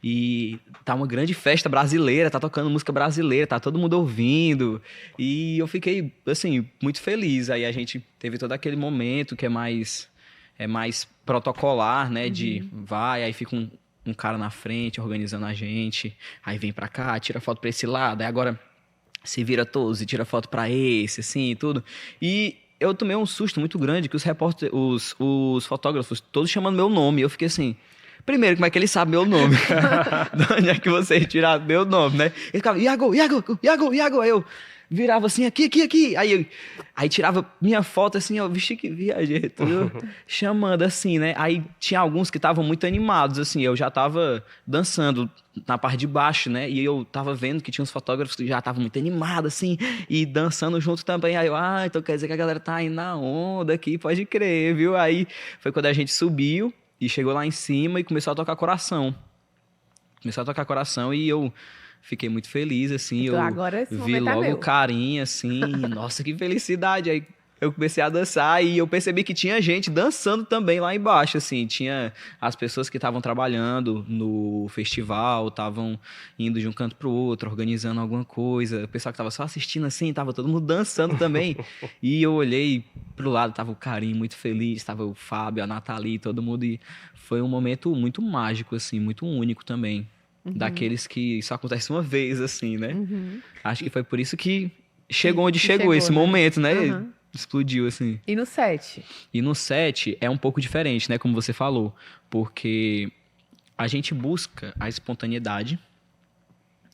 Speaker 3: e tá uma grande festa brasileira, tá tocando música brasileira, tá todo mundo ouvindo. E eu fiquei, assim, muito feliz. Aí a gente teve todo aquele momento que é mais protocolar, né? De vai, aí fica um cara na frente organizando a gente. Aí vem pra cá, tira foto pra esse lado. Aí agora se vira todos e tira foto pra esse, assim, tudo. E eu tomei um susto muito grande que os repórteres, os fotógrafos, todos chamando meu nome. Eu fiquei assim... Primeiro, como é que ele sabe meu nome? De onde é que vocês tiraram meu nome, né? Ele ficava, Iago. Aí eu virava assim, aqui. Aí tirava minha foto assim, ó, vixe que viajei, tudo chamando assim, né? Aí tinha alguns que estavam muito animados, assim, eu já tava dançando na parte de baixo, né? E eu tava vendo que tinha uns fotógrafos que já estavam muito animados, assim, e dançando junto também. Aí eu, então quer dizer que a galera tá aí na onda aqui, pode crer, viu? Aí foi quando a gente subiu, e chegou lá em cima e começou a tocar Coração. E eu fiquei muito feliz, assim.
Speaker 2: Então,
Speaker 3: eu
Speaker 2: agora esse
Speaker 3: vi
Speaker 2: momento é
Speaker 3: logo
Speaker 2: meu.
Speaker 3: o carinho, assim. Nossa, que felicidade. Aí eu comecei a dançar e eu percebi que tinha gente dançando também lá embaixo, assim. Tinha as pessoas que estavam trabalhando no festival, estavam indo de um canto pro outro, organizando alguma coisa. O pessoal que estava só assistindo, assim, tava todo mundo dançando também. E eu olhei pro lado, tava o Carinho muito feliz, tava o Fábio, a Nathalie, todo mundo. E foi um momento muito mágico, assim, muito único também. Daqueles que só acontece uma vez, assim, né? Acho que foi por isso que chegou onde chegou esse momento, né? Explodiu, assim.
Speaker 2: E no set?
Speaker 3: E no set é um pouco diferente, né? Como você falou. Porque a gente busca a espontaneidade.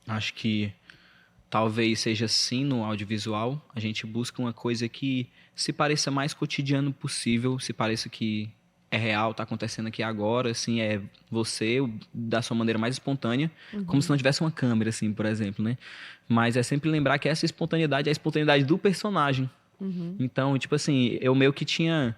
Speaker 3: Acho que talvez seja assim no audiovisual. A gente busca uma coisa que se pareça mais cotidiano possível. Se pareça que é real, tá acontecendo aqui agora. Assim, é você da sua maneira mais espontânea. Como se não tivesse uma câmera, assim, por exemplo, né? Mas é sempre lembrar que essa espontaneidade é a espontaneidade do personagem. Então, tipo assim, eu meio que tinha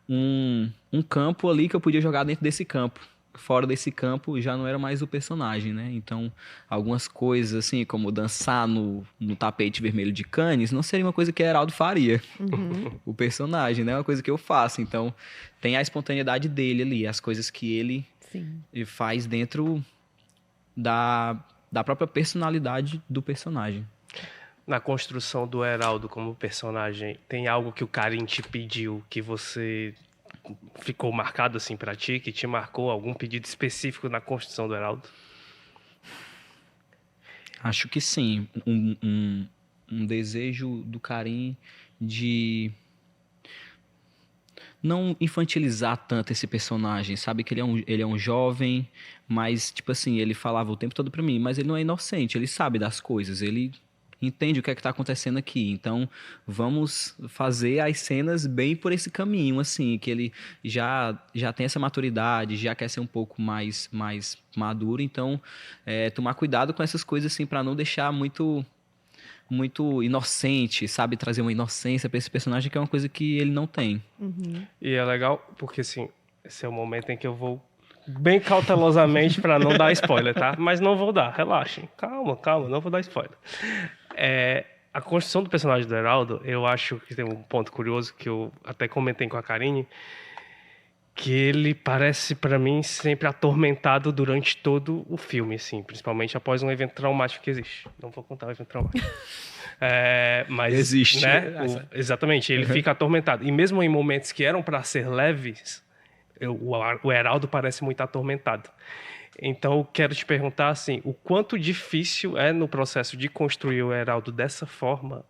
Speaker 3: um campo ali que eu podia jogar dentro desse campo. Fora desse campo já não era mais o personagem, né? Então, algumas coisas assim, como dançar no tapete vermelho de Cannes, não seria uma coisa que Heraldo faria. O personagem, né? É uma coisa que eu faço. Então, tem a espontaneidade dele ali, as coisas que ele faz dentro da própria personalidade do personagem.
Speaker 1: Na construção do Heraldo como personagem, tem algo que o Karim te pediu que você ficou marcado assim pra ti, que te marcou algum pedido específico na construção do Heraldo?
Speaker 3: Acho que sim. Um desejo do Karim de não infantilizar tanto esse personagem, sabe? Que ele é um jovem, mas, tipo assim, ele falava o tempo todo pra mim, mas ele não é inocente, ele sabe das coisas, ele entende o que é que tá acontecendo aqui. Então, vamos fazer as cenas bem por esse caminho, assim, que ele já tem essa maturidade, já quer ser um pouco mais maduro. Então, tomar cuidado com essas coisas, assim, para não deixar muito inocente, sabe? Trazer uma inocência para esse personagem, que é uma coisa que ele não tem.
Speaker 1: E é legal porque, assim, esse é o momento em que eu vou bem cautelosamente para não dar spoiler, tá? Mas não vou dar, relaxem. Calma, não vou dar spoiler. A construção do personagem do Heraldo, eu acho que tem um ponto curioso que eu até comentei com a Karine, que ele parece, para mim, sempre atormentado durante todo o filme, assim, principalmente após um evento traumático que existe. Não vou contar o evento traumático. Mas,
Speaker 3: existe.
Speaker 1: Né, exatamente, ele fica atormentado. E mesmo em momentos que eram para ser leves, o Heraldo parece muito atormentado. Então, eu quero te perguntar, assim, o quanto difícil é no processo de construir o Heraldo dessa forma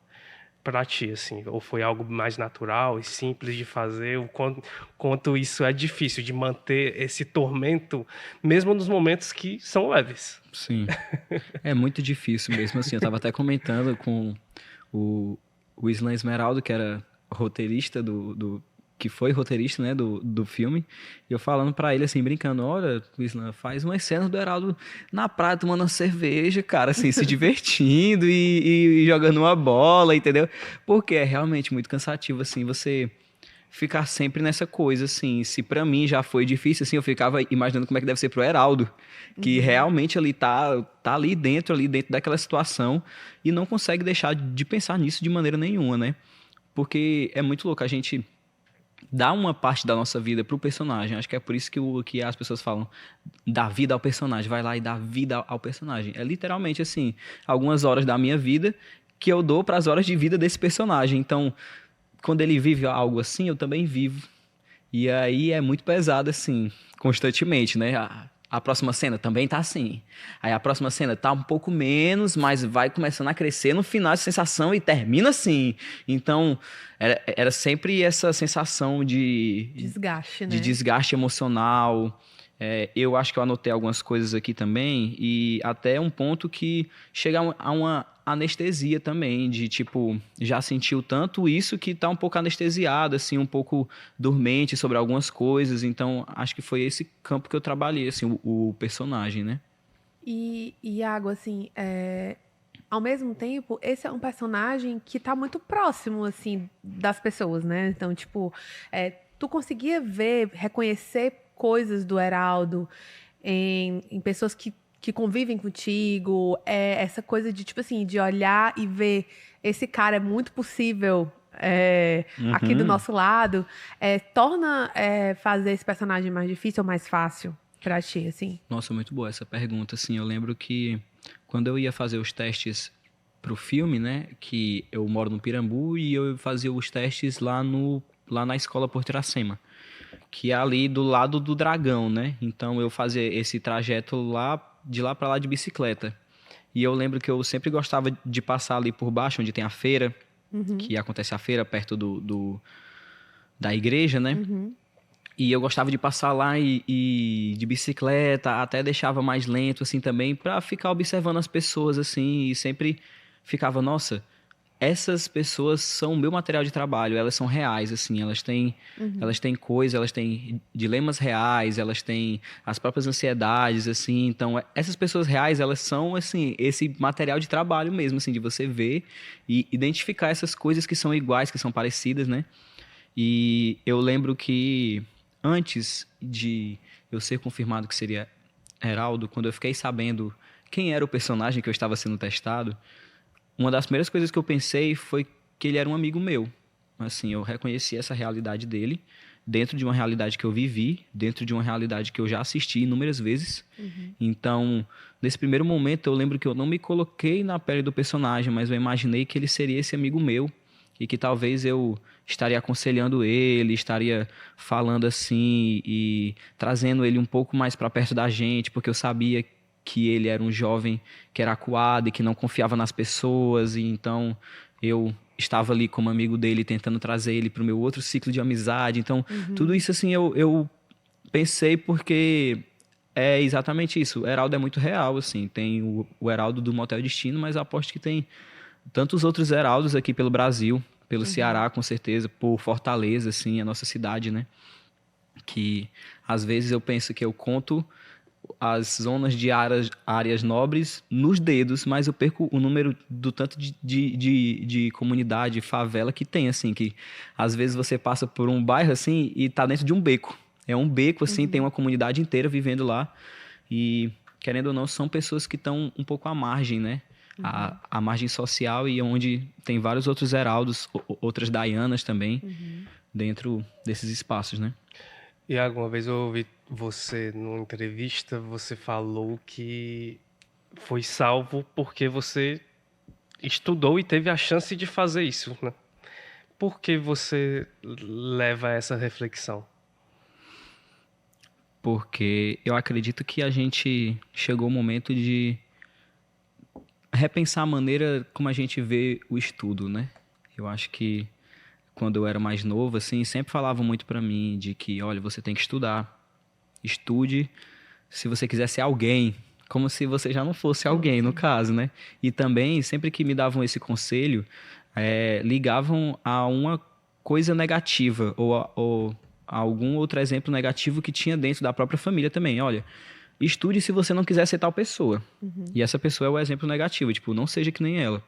Speaker 1: para ti, assim? Ou foi algo mais natural e simples de fazer? O quanto isso é difícil de manter esse tormento, mesmo nos momentos que são leves?
Speaker 3: Sim, é muito difícil mesmo, assim. Eu estava até comentando com o Islan Esmeraldo, que era roteirista que foi roteirista, né, do filme, e eu falando pra ele, assim, brincando, olha, Islan, faz umas cenas do Heraldo na praia tomando uma cerveja, cara, assim, se divertindo e jogando uma bola, entendeu? Porque é realmente muito cansativo, assim, você ficar sempre nessa coisa, assim. Se pra mim já foi difícil, assim, eu ficava imaginando como é que deve ser pro Heraldo, que realmente ele tá ali dentro daquela situação e não consegue deixar de pensar nisso de maneira nenhuma, né? Porque é muito louco, a gente dá uma parte da nossa vida pro personagem. Acho que é por isso que as pessoas falam dá vida ao personagem, vai lá e dá vida ao personagem. É literalmente assim, algumas horas da minha vida que eu dou para as horas de vida desse personagem. Então, quando ele vive algo assim, eu também vivo. E aí é muito pesado assim, constantemente, né? A próxima cena também tá assim. Aí a próxima cena tá um pouco menos, mas vai começando a crescer no final de sensação e termina assim. Então, era sempre essa sensação de
Speaker 2: Desgaste, né?
Speaker 3: de desgaste emocional. Eu acho que eu anotei algumas coisas aqui também, e até um ponto que chega a uma anestesia também, de tipo, já sentiu tanto isso que tá um pouco anestesiado, assim, um pouco dormente sobre algumas coisas. Então, acho que foi esse campo que eu trabalhei, assim, o personagem, né?
Speaker 2: E Iago, assim, ao mesmo tempo, esse é um personagem que tá muito próximo, assim, das pessoas, né? Então, tipo, tu conseguia reconhecer coisas do Heraldo em pessoas que convivem contigo, essa coisa de, tipo assim, de olhar e ver esse cara é muito possível aqui do nosso lado, torna fazer esse personagem mais difícil ou mais fácil pra ti, assim?
Speaker 3: Nossa, muito boa essa pergunta, assim. Eu lembro que quando eu ia fazer os testes pro filme, né, que eu moro no Pirambu e eu fazia os testes lá na escola Porto Iracema, que é ali do lado do Dragão, né? Então eu fazia esse trajeto de lá para lá de bicicleta. E eu lembro que eu sempre gostava de passar ali por baixo, onde tem a feira, que acontece a feira perto da igreja, né? E eu gostava de passar lá e de bicicleta, até deixava mais lento, assim, também, para ficar observando as pessoas, assim, e sempre ficava, nossa, essas pessoas são o meu material de trabalho, elas são reais, assim, elas têm coisas, elas têm dilemas reais, elas têm as próprias ansiedades, assim, então essas pessoas reais, elas são, assim, esse material de trabalho mesmo, assim, de você ver e identificar essas coisas que são iguais, que são parecidas, né? E eu lembro que antes de eu ser confirmado que seria Heraldo, quando eu fiquei sabendo quem era o personagem que eu estava sendo testado, uma das primeiras coisas que eu pensei foi que ele era um amigo meu. Assim, eu reconheci essa realidade dele dentro de uma realidade que eu vivi, dentro de uma realidade que eu já assisti inúmeras vezes. Então, nesse primeiro momento, eu lembro que eu não me coloquei na pele do personagem, mas eu imaginei que ele seria esse amigo meu e que talvez eu estaria aconselhando ele, estaria falando assim e trazendo ele um pouco mais para perto da gente, porque eu sabia que ele era um jovem que era acuado e que não confiava nas pessoas, e então eu estava ali como amigo dele, tentando trazer ele para o meu outro ciclo de amizade. Então, tudo isso assim eu pensei porque é exatamente isso. O Heraldo é muito real, assim. Tem o Heraldo do Motel Destino, mas eu aposto que tem tantos outros heraldos aqui pelo Brasil, pelo Ceará, com certeza, por Fortaleza, assim, a nossa cidade, né? Que às vezes eu penso que eu conto as zonas de áreas nobres nos dedos, mas eu perco o número do tanto de comunidade, favela que tem, assim, que às vezes você passa por um bairro, assim, e tá dentro de um beco. É um beco, assim, tem uma comunidade inteira vivendo lá e, querendo ou não, são pessoas que estão um pouco à margem, né? A margem social e onde tem vários outros heraldos, outras Dianas também, dentro desses espaços, né?
Speaker 1: E alguma vez eu ouvi você, numa entrevista, você falou que foi salvo porque você estudou e teve a chance de fazer isso, né? Por que você leva essa reflexão?
Speaker 3: Porque eu acredito que a gente chegou o momento de repensar a maneira como a gente vê o estudo, né? Eu acho que quando eu era mais novo, assim, sempre falavam muito pra mim de que, olha, você tem que estudar. Estude se você quiser ser alguém, como se você já não fosse alguém, no caso, né? E também, sempre que me davam esse conselho, ligavam a uma coisa negativa ou a algum outro exemplo negativo que tinha dentro da própria família também. Olha, estude se você não quiser ser tal pessoa. E essa pessoa é o exemplo negativo, tipo, não seja que nem ela.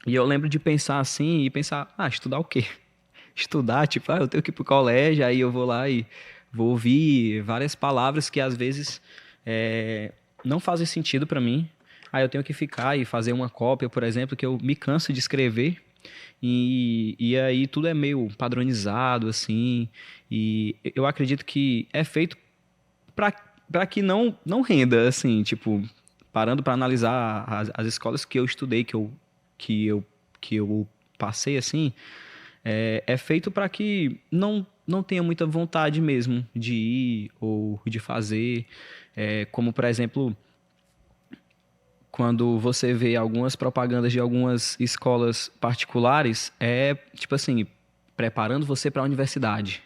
Speaker 3: E eu lembro de pensar assim e pensar, estudar o quê? Estudar, tipo, eu tenho que ir pro colégio, aí eu vou lá e vou ouvir várias palavras que às vezes não fazem sentido para mim. Aí eu tenho que ficar e fazer uma cópia, por exemplo, que eu me canso de escrever. E aí tudo é meio padronizado, assim. E eu acredito que é feito para que não renda, assim, tipo, parando para analisar as escolas que eu estudei, que eu passei, assim, é feito para que não tenha muita vontade mesmo de ir ou de fazer. Como, por exemplo, quando você vê algumas propagandas de algumas escolas particulares, tipo assim, preparando você para a universidade.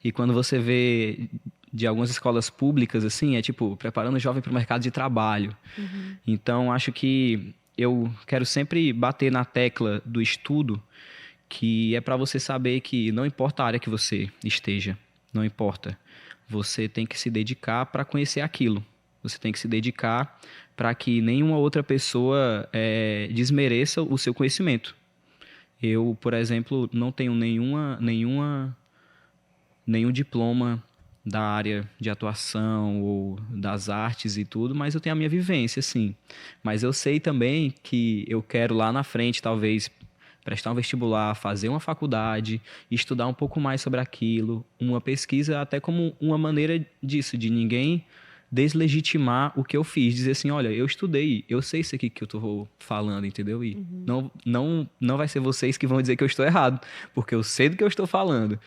Speaker 3: E quando você vê de algumas escolas públicas, assim, é tipo, preparando o jovem para o mercado de trabalho. Então, acho que eu quero sempre bater na tecla do estudo, que é para você saber que não importa a área que você esteja, não importa. Você tem que se dedicar para conhecer aquilo. Você tem que se dedicar para que nenhuma outra pessoa desmereça o seu conhecimento. Eu, por exemplo, não tenho nenhum diploma da área de atuação ou das artes e tudo, mas eu tenho a minha vivência, sim. Mas eu sei também que eu quero lá na frente, talvez, prestar um vestibular, fazer uma faculdade, estudar um pouco mais sobre aquilo, uma pesquisa até como uma maneira disso, de ninguém deslegitimar o que eu fiz, dizer assim, olha, eu estudei, eu sei isso aqui que eu tô falando, entendeu? E não vai ser vocês que vão dizer que eu estou errado, porque eu sei do que eu estou falando.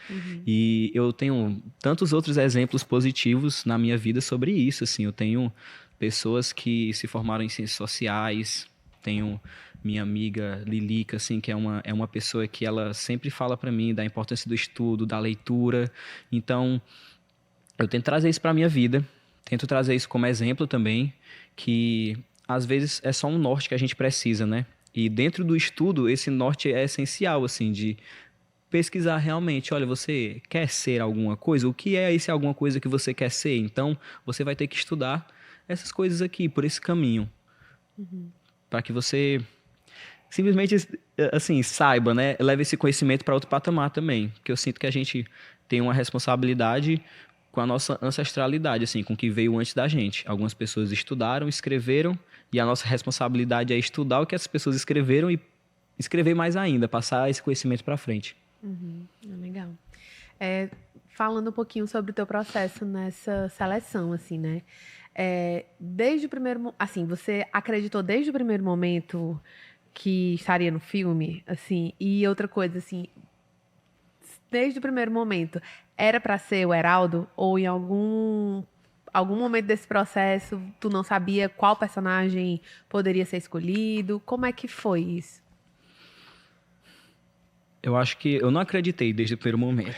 Speaker 3: E eu tenho tantos outros exemplos positivos na minha vida sobre isso, assim, eu tenho pessoas que se formaram em ciências sociais, tenho minha amiga Lilica, assim, que é uma pessoa que ela sempre fala para mim da importância do estudo, da leitura. Então, eu tento trazer isso para minha vida, tento trazer isso como exemplo também, que às vezes é só um norte que a gente precisa, né? E dentro do estudo, esse norte é essencial, assim, de pesquisar realmente. Olha, você quer ser alguma coisa? O que é esse alguma coisa que você quer ser? Então, você vai ter que estudar essas coisas aqui, por esse caminho. Para que você simplesmente, assim, saiba, né? Leve esse conhecimento para outro patamar também. Porque eu sinto que a gente tem uma responsabilidade com a nossa ancestralidade, assim, com o que veio antes da gente. Algumas pessoas estudaram, escreveram, e a nossa responsabilidade é estudar o que as pessoas escreveram e escrever mais ainda, passar esse conhecimento para frente.
Speaker 2: Legal. Falando um pouquinho sobre o teu processo nessa seleção, assim, né? Desde o primeiro... Assim, você acreditou desde o primeiro momento que estaria no filme, assim? E outra coisa, assim... Desde o primeiro momento, era para ser o Heraldo? Ou em algum momento desse processo, tu não sabia qual personagem poderia ser escolhido? Como é que foi isso?
Speaker 3: Eu acho que eu não acreditei desde o primeiro momento.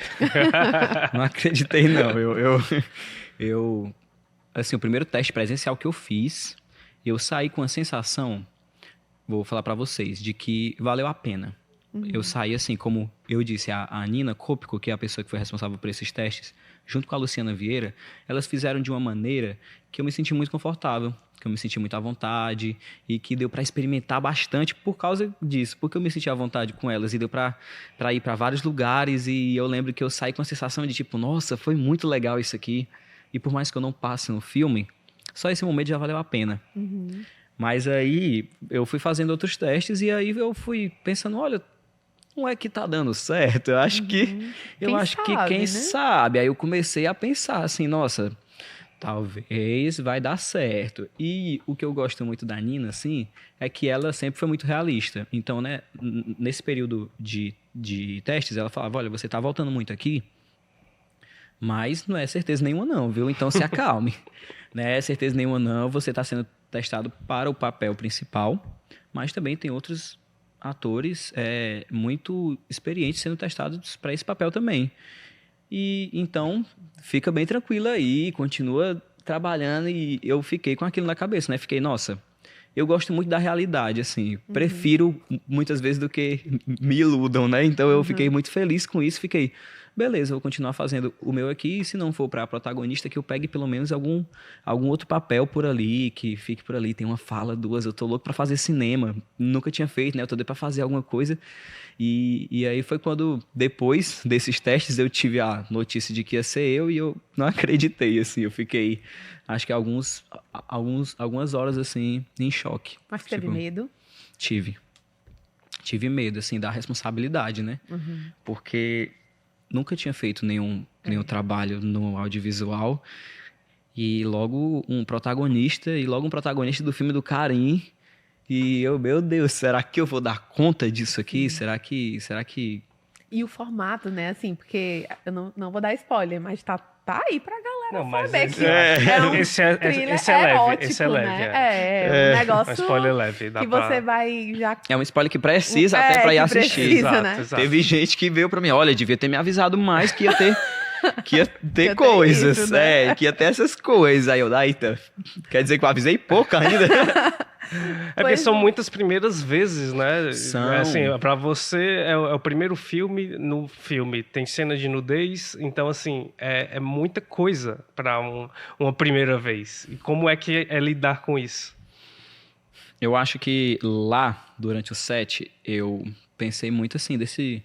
Speaker 3: Não acreditei, não. Assim, o primeiro teste presencial que eu fiz, eu saí com a sensação vou falar pra vocês, de que valeu a pena. Eu saí assim, como eu disse, a Nina Kopko, que é a pessoa que foi responsável por esses testes, junto com a Luciana Vieira, elas fizeram de uma maneira que eu me senti muito confortável, que eu me senti muito à vontade e que deu para experimentar bastante por causa disso, porque eu me senti à vontade com elas e deu para ir para vários lugares e eu lembro que eu saí com a sensação de tipo, nossa, foi muito legal isso aqui. E por mais que eu não passe no filme, só esse momento já valeu a pena. Mas aí eu fui fazendo outros testes e aí eu fui pensando, olha, não é que tá dando certo, eu acho que quem
Speaker 2: né?
Speaker 3: sabe. Aí eu comecei a pensar assim, nossa, talvez vai dar certo. E o que eu gosto muito da Nina, assim, é que ela sempre foi muito realista. Então, né, nesse período de testes, ela falava, olha, você tá voltando muito aqui, mas não é certeza nenhuma não, viu? Então se acalme. Não é certeza nenhuma não, você tá sendo testado para o papel principal, mas também tem outros atores muito experientes sendo testados para esse papel também. E então fica bem tranquila aí, continua trabalhando e eu fiquei com aquilo na cabeça, né? Fiquei, nossa, eu gosto muito da realidade, assim, prefiro muitas vezes do que me iludam, né? Então eu fiquei muito feliz com isso, fiquei, beleza, eu vou continuar fazendo o meu aqui, e se não for para protagonista, que eu pegue pelo menos algum outro papel por ali, que fique por ali, tem uma fala, duas, eu tô louco para fazer cinema, nunca tinha feito, né? Eu tô doido para fazer alguma coisa. E aí foi quando, depois desses testes, eu tive a notícia de que ia ser eu e eu não acreditei, assim, eu fiquei, acho que algumas horas, assim, em choque.
Speaker 2: Mas teve medo?
Speaker 3: Tive medo, assim, da responsabilidade, né? Porque nunca tinha feito nenhum trabalho no audiovisual e logo um protagonista do filme do Karim. E eu, meu Deus, será que eu vou dar conta disso aqui? Será que...
Speaker 2: E o formato, né, assim, porque eu não vou dar spoiler, mas tá aí pra galera
Speaker 1: Não, mas
Speaker 2: saber
Speaker 1: esse
Speaker 2: que
Speaker 1: é
Speaker 2: um
Speaker 1: esse é
Speaker 2: thriller
Speaker 1: leve,
Speaker 2: erótico,
Speaker 1: esse é leve,
Speaker 2: né? Um
Speaker 1: Um
Speaker 2: negócio
Speaker 1: spoiler leve, dá
Speaker 2: que
Speaker 1: pra...
Speaker 2: você vai já...
Speaker 3: É um spoiler que precisa até pra ir
Speaker 2: que
Speaker 3: assistir.
Speaker 2: precisa, né?
Speaker 1: Exato.
Speaker 3: Teve gente que veio pra mim, olha, devia ter me avisado mais que ia ter... Que ia ter
Speaker 2: ter
Speaker 3: coisas,
Speaker 2: isso, né?
Speaker 3: que ia ter essas coisas. Aí eu, eita, quer dizer que eu avisei pouco ainda?
Speaker 1: É porque são muitas primeiras vezes, né?
Speaker 3: São.
Speaker 1: Assim, pra você é o primeiro filme. No filme tem cena de nudez, então assim é muita coisa pra uma primeira vez. E como é que é lidar com isso?
Speaker 3: Eu acho que lá, durante o set, eu pensei muito assim, desse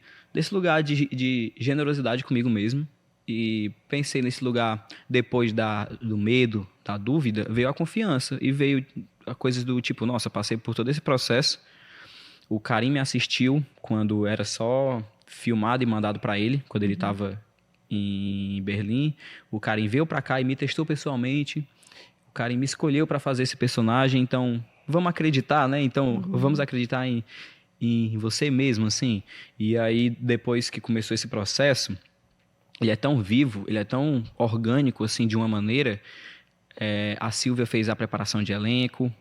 Speaker 3: lugar de generosidade comigo mesmo. E pensei nesse lugar, depois do medo, da dúvida, veio a confiança. E veio a coisas do tipo, nossa, passei por todo esse processo. O Karim me assistiu quando era só filmado e mandado para ele, quando ele estava em Berlim. O Karim veio para cá e me testou pessoalmente. O Karim me escolheu para fazer esse personagem, então vamos acreditar, né? Então vamos acreditar em você mesmo, assim. E aí, depois que começou esse processo, ele é tão vivo, ele é tão orgânico, assim, de uma maneira. A Silvia fez a preparação de elenco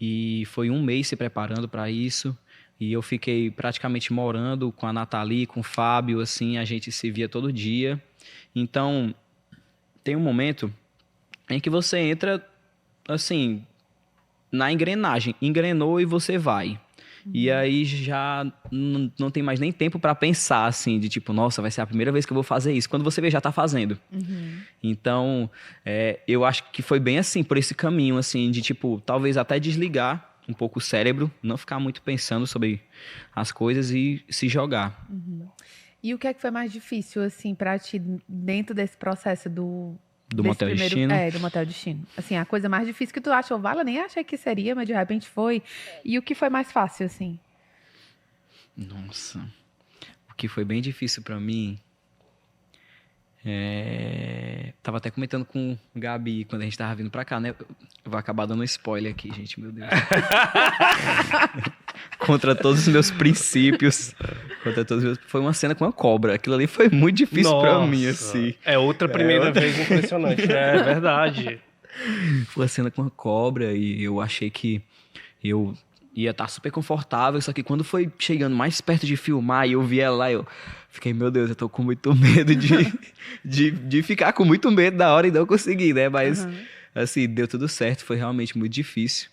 Speaker 3: e foi 1 mês se preparando para isso. E eu fiquei praticamente morando com a Nathalie, com o Fábio, assim, a gente se via todo dia. Então, tem um momento em que você entra, assim, na engrenagem. Engrenou e você vai. E aí já não tem mais nem tempo para pensar, assim, de tipo, nossa, vai ser a primeira vez que eu vou fazer isso. Quando você vê, já tá fazendo. Então, eu acho que foi bem assim, por esse caminho, assim, de tipo, talvez até desligar um pouco o cérebro, não ficar muito pensando sobre as coisas e se jogar.
Speaker 2: E o que é que foi mais difícil, assim, pra ti, dentro desse processo
Speaker 3: Do
Speaker 2: desse
Speaker 3: Motel Destino?
Speaker 2: Do Motel Destino. Assim, a coisa mais difícil que tu achou, eu nem achei que seria, mas de repente foi. E o que foi mais fácil, assim?
Speaker 3: Nossa, o que foi bem difícil pra mim... Tava até comentando com o Gabi quando a gente tava vindo pra cá, né? Eu vou acabar dando um spoiler aqui, gente, meu Deus. Contra todos os meus princípios. Foi uma cena com uma cobra. Aquilo ali foi muito difícil pra mim, assim.
Speaker 1: É outra primeira vez impressionante, né? É verdade.
Speaker 3: Foi uma cena com uma cobra e eu achei que eu ia estar super confortável, só que quando foi chegando mais perto de filmar e eu vi ela lá, eu fiquei, meu Deus, eu tô com muito medo de ficar com muito medo da hora e não conseguir, né? Mas, assim, deu tudo certo, foi realmente muito difícil.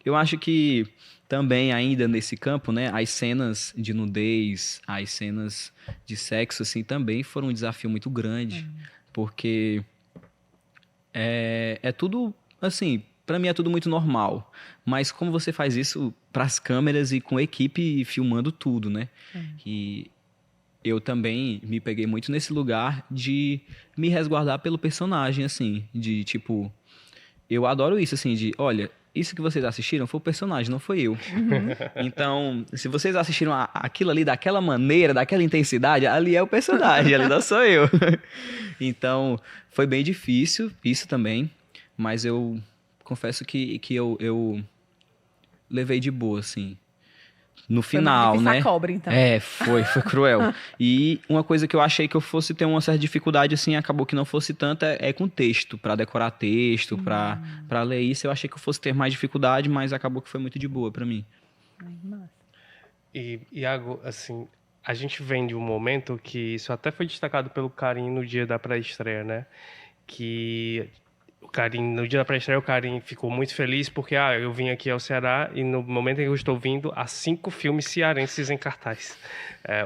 Speaker 3: Eu acho que também ainda nesse campo, né, as cenas de nudez, as cenas de sexo, assim, também foram um desafio muito grande, porque é tudo, assim, pra mim é tudo muito normal, mas como você faz isso pras câmeras e com equipe filmando tudo, né? E eu também me peguei muito nesse lugar de me resguardar pelo personagem, assim, de tipo, eu adoro isso, assim, de, olha, isso que vocês assistiram foi o personagem, não foi eu. Então, se vocês assistiram aquilo ali daquela maneira, daquela intensidade, ali é o personagem, ali não sou eu. Então, foi bem difícil, isso também, mas eu confesso que eu levei de boa, assim. No
Speaker 2: Foi mais
Speaker 3: final,
Speaker 2: difícil a
Speaker 3: né?
Speaker 2: cobra, então.
Speaker 3: Foi cruel. E uma coisa que eu achei que eu fosse ter uma certa dificuldade, assim, acabou que não fosse tanta, é com texto, pra decorar texto, pra ler isso. Eu achei que eu fosse ter mais dificuldade, mas acabou que foi muito de boa pra mim.
Speaker 2: Ai, massa.
Speaker 1: E, Iago, assim, a gente vem de um momento que isso até foi destacado pelo Karim no dia da pré-estreia, né? Que o Karim, no dia da pré-estreia, o Karim ficou muito feliz porque, eu vim aqui ao Ceará e no momento em que eu estou vindo, há 5 filmes cearenses em cartaz.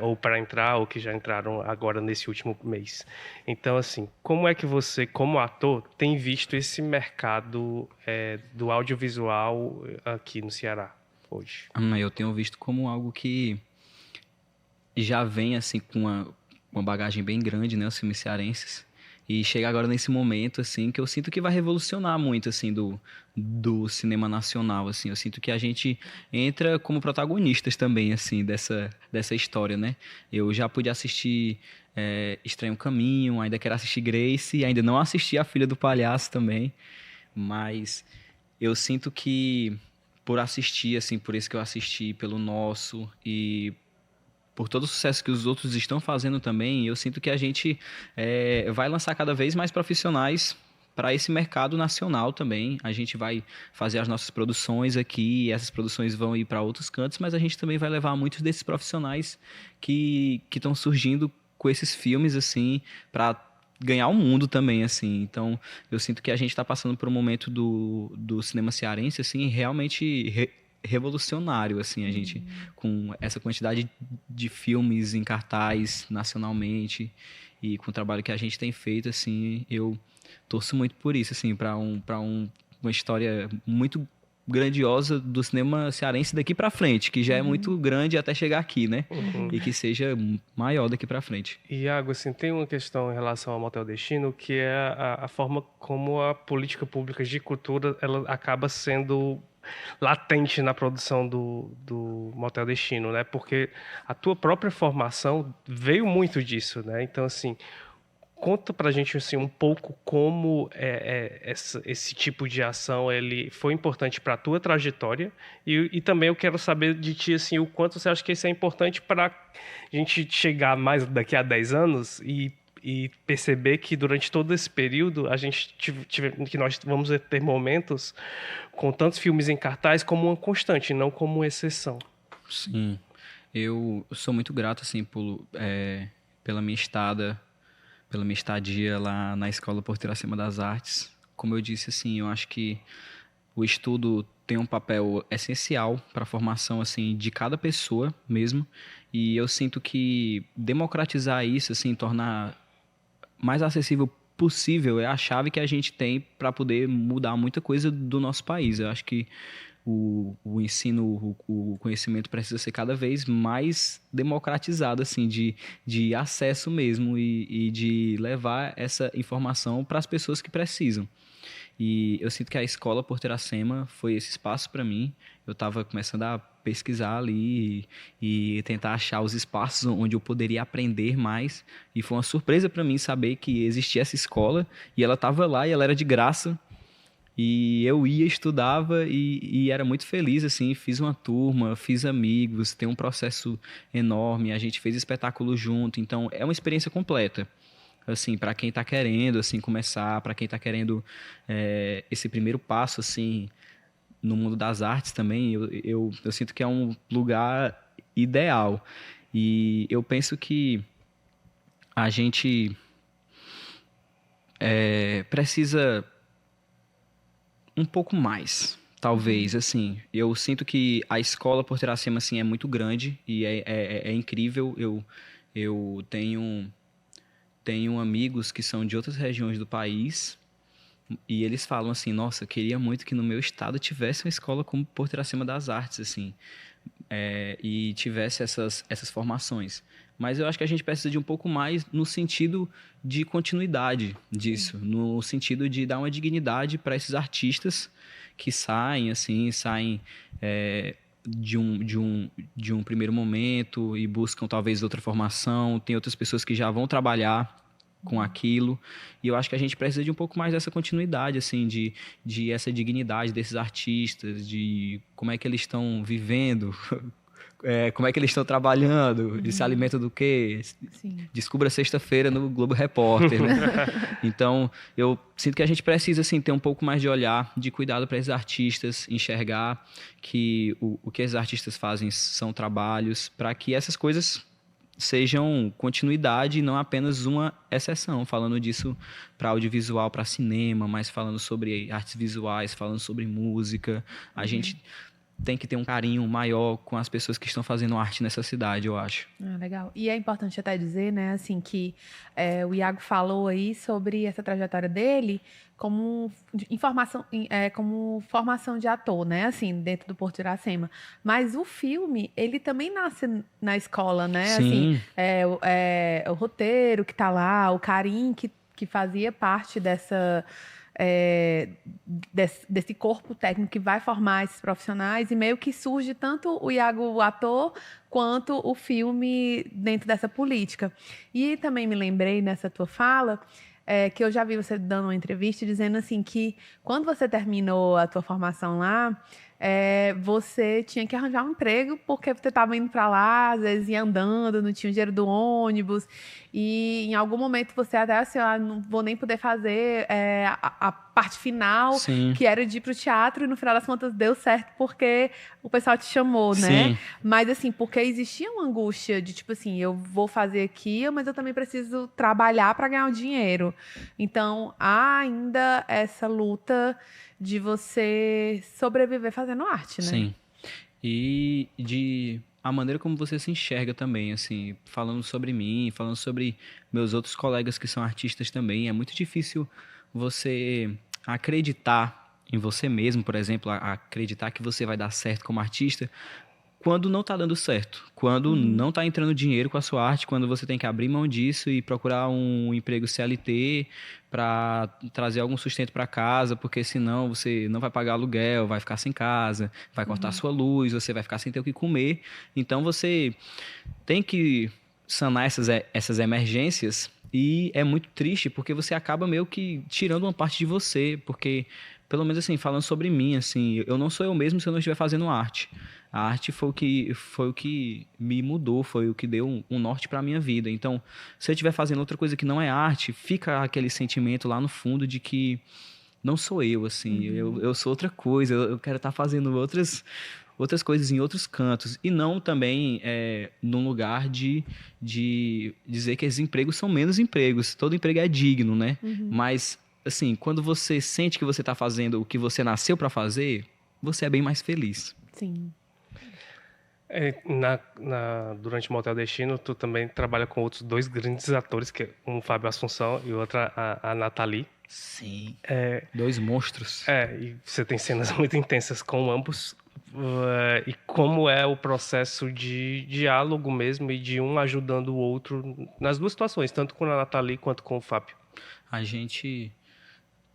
Speaker 1: Ou para entrar, ou que já entraram agora nesse último mês. Então, assim, como é que você, como ator, tem visto esse mercado do audiovisual aqui no Ceará hoje?
Speaker 3: Eu tenho visto como algo que já vem, assim, com uma bagagem bem grande, né? Os filmes cearenses. E chega agora nesse momento, assim, que eu sinto que vai revolucionar muito, assim, do cinema nacional, assim. Eu sinto que a gente entra como protagonistas também, assim, dessa história, né? Eu já pude assistir Estranho Caminho, ainda quero assistir Grace, ainda não assisti A Filha do Palhaço também, mas eu sinto que por assistir, assim, por isso que eu assisti, pelo Nosso e por todo o sucesso que os outros estão fazendo também, eu sinto que a gente vai lançar cada vez mais profissionais para esse mercado nacional também. A gente vai fazer as nossas produções aqui, essas produções vão ir para outros cantos, mas a gente também vai levar muitos desses profissionais que estão surgindo com esses filmes, assim, para ganhar o mundo também, assim. Então, eu sinto que a gente está passando por um momento do cinema cearense, assim, realmente revolucionário, assim, a gente com essa quantidade de filmes em cartaz nacionalmente e com o trabalho que a gente tem feito, assim, eu torço muito por isso, assim, para uma história muito grandiosa do cinema cearense daqui para frente, que já é muito grande até chegar aqui, né? E que seja maior daqui para frente.
Speaker 1: Iago, assim, tem uma questão em relação ao Motel Destino, que é a forma como a política pública de cultura ela acaba sendo latente na produção do Motel Destino, né? Porque a tua própria formação veio muito disso, né? Então, assim, conta pra gente assim, um pouco como esse tipo de ação ele foi importante para a tua trajetória e também eu quero saber de ti assim, o quanto você acha que isso é importante para a gente chegar mais daqui a 10 anos e perceber que durante todo esse período a gente que nós vamos ter momentos com tantos filmes em cartaz como uma constante, não como uma exceção.
Speaker 3: Sim, eu sou muito grato assim pela minha estadia lá na Escola Porteira Acima das Artes. Como eu disse, assim, eu acho que o estudo tem um papel essencial para a formação assim de cada pessoa mesmo, e eu sinto que democratizar isso, assim, tornar mais acessível possível é a chave que a gente tem para poder mudar muita coisa do nosso país. Eu acho que o ensino, o conhecimento precisa ser cada vez mais democratizado, assim, de acesso mesmo e de levar essa informação para as pessoas que precisam. E eu sinto que a escola Porto Iracema foi esse espaço para mim. Eu estava começando a pesquisar ali e tentar achar os espaços onde eu poderia aprender mais. E foi uma surpresa para mim saber que existia essa escola e ela estava lá e ela era de graça. E eu ia, estudava e era muito feliz, assim, fiz uma turma, fiz amigos, tem um processo enorme, a gente fez espetáculo junto, então é uma experiência completa, assim, para quem está querendo, assim, começar, para quem está querendo esse primeiro passo, assim, no mundo das artes também, eu sinto que é um lugar ideal. E eu penso que a gente precisa um pouco mais, talvez, assim. Eu sinto que a escola por Iracema, assim, é muito grande e é incrível. Eu tenho amigos que são de outras regiões do país e eles falam assim, nossa, queria muito que no meu estado tivesse uma escola como Porto Iracema das Artes, assim, e tivesse essas formações. Mas eu acho que a gente precisa de um pouco mais no sentido de continuidade disso, no sentido de dar uma dignidade para esses artistas que saem de um primeiro momento e buscam talvez outra formação. Tem outras pessoas que já vão trabalhar com aquilo, e eu acho que a gente precisa de um pouco mais dessa continuidade, assim, de essa dignidade desses artistas, de como é que eles estão vivendo, como é que eles estão trabalhando, de se alimentam do quê?
Speaker 2: Sim.
Speaker 3: Descubra sexta-feira no Globo Repórter, né? Então, eu sinto que a gente precisa, assim, ter um pouco mais de olhar, de cuidado para esses artistas, enxergar que o que esses artistas fazem são trabalhos, para que essas coisas sejam continuidade e não apenas uma exceção, falando disso para audiovisual, para cinema, mas falando sobre artes visuais, falando sobre música. A gente tem que ter um carinho maior com as pessoas que estão fazendo arte nessa cidade, eu acho.
Speaker 2: Ah, legal. E é importante até dizer, né, assim, que o Iago falou aí sobre essa trajetória dele como como formação de ator, né, assim, dentro do Porto Iracema. Mas o filme, ele também nasce na escola, né?
Speaker 3: Sim.
Speaker 2: Assim, o roteiro que tá lá, o Karim que fazia parte desse corpo técnico que vai formar esses profissionais, e meio que surge tanto o Iago o ator quanto o filme dentro dessa política. E também me lembrei nessa tua fala que eu já vi você dando uma entrevista dizendo assim que quando você terminou a tua formação lá, você tinha que arranjar um emprego porque você estava indo para lá, às vezes ia andando, não tinha o dinheiro do ônibus, e em algum momento você até assim, não vou nem poder fazer a parte final,
Speaker 3: Sim.
Speaker 2: que era de ir para o teatro, e no final das contas deu certo porque o pessoal te chamou, né?
Speaker 3: Sim.
Speaker 2: Mas assim, porque existia uma angústia de tipo assim, eu vou fazer aqui, mas eu também preciso trabalhar para ganhar o dinheiro. Então, há ainda essa luta de você sobreviver fazendo arte, né?
Speaker 3: Sim. E de a maneira como você se enxerga também, assim, falando sobre mim, falando sobre meus outros colegas que são artistas também, é muito difícil você acreditar em você mesmo, por exemplo, acreditar que você vai dar certo como artista, quando não está dando certo, quando não está entrando dinheiro com a sua arte, quando você tem que abrir mão disso e procurar um emprego CLT para trazer algum sustento para casa, porque senão você não vai pagar aluguel, vai ficar sem casa, vai cortar a sua luz, você vai ficar sem ter o que comer. Então você tem que sanar essas emergências, e é muito triste porque você acaba meio que tirando uma parte de você, porque pelo menos assim, falando sobre mim, assim, eu não sou eu mesmo se eu não estiver fazendo arte. A arte foi o que me mudou, foi o que deu um norte para a minha vida. Então, se eu estiver fazendo outra coisa que não é arte, fica aquele sentimento lá no fundo de que não sou eu, assim, eu sou outra coisa, eu quero estar fazendo outras coisas em outros cantos. E não também num lugar de dizer que esses empregos são menos empregos. Todo emprego é digno, né? Mas, assim, quando você sente que você está fazendo o que você nasceu para fazer, você é bem mais feliz.
Speaker 2: Sim.
Speaker 1: Durante o Motel Destino, tu também trabalha com outros dois grandes atores, que um o Fábio Assunção e o outro a Nathalie.
Speaker 3: Sim. Dois monstros.
Speaker 1: E você tem cenas muito intensas com ambos. E como é o processo de diálogo mesmo e de um ajudando o outro nas duas situações, tanto com a Nathalie quanto com o Fábio?
Speaker 3: A gente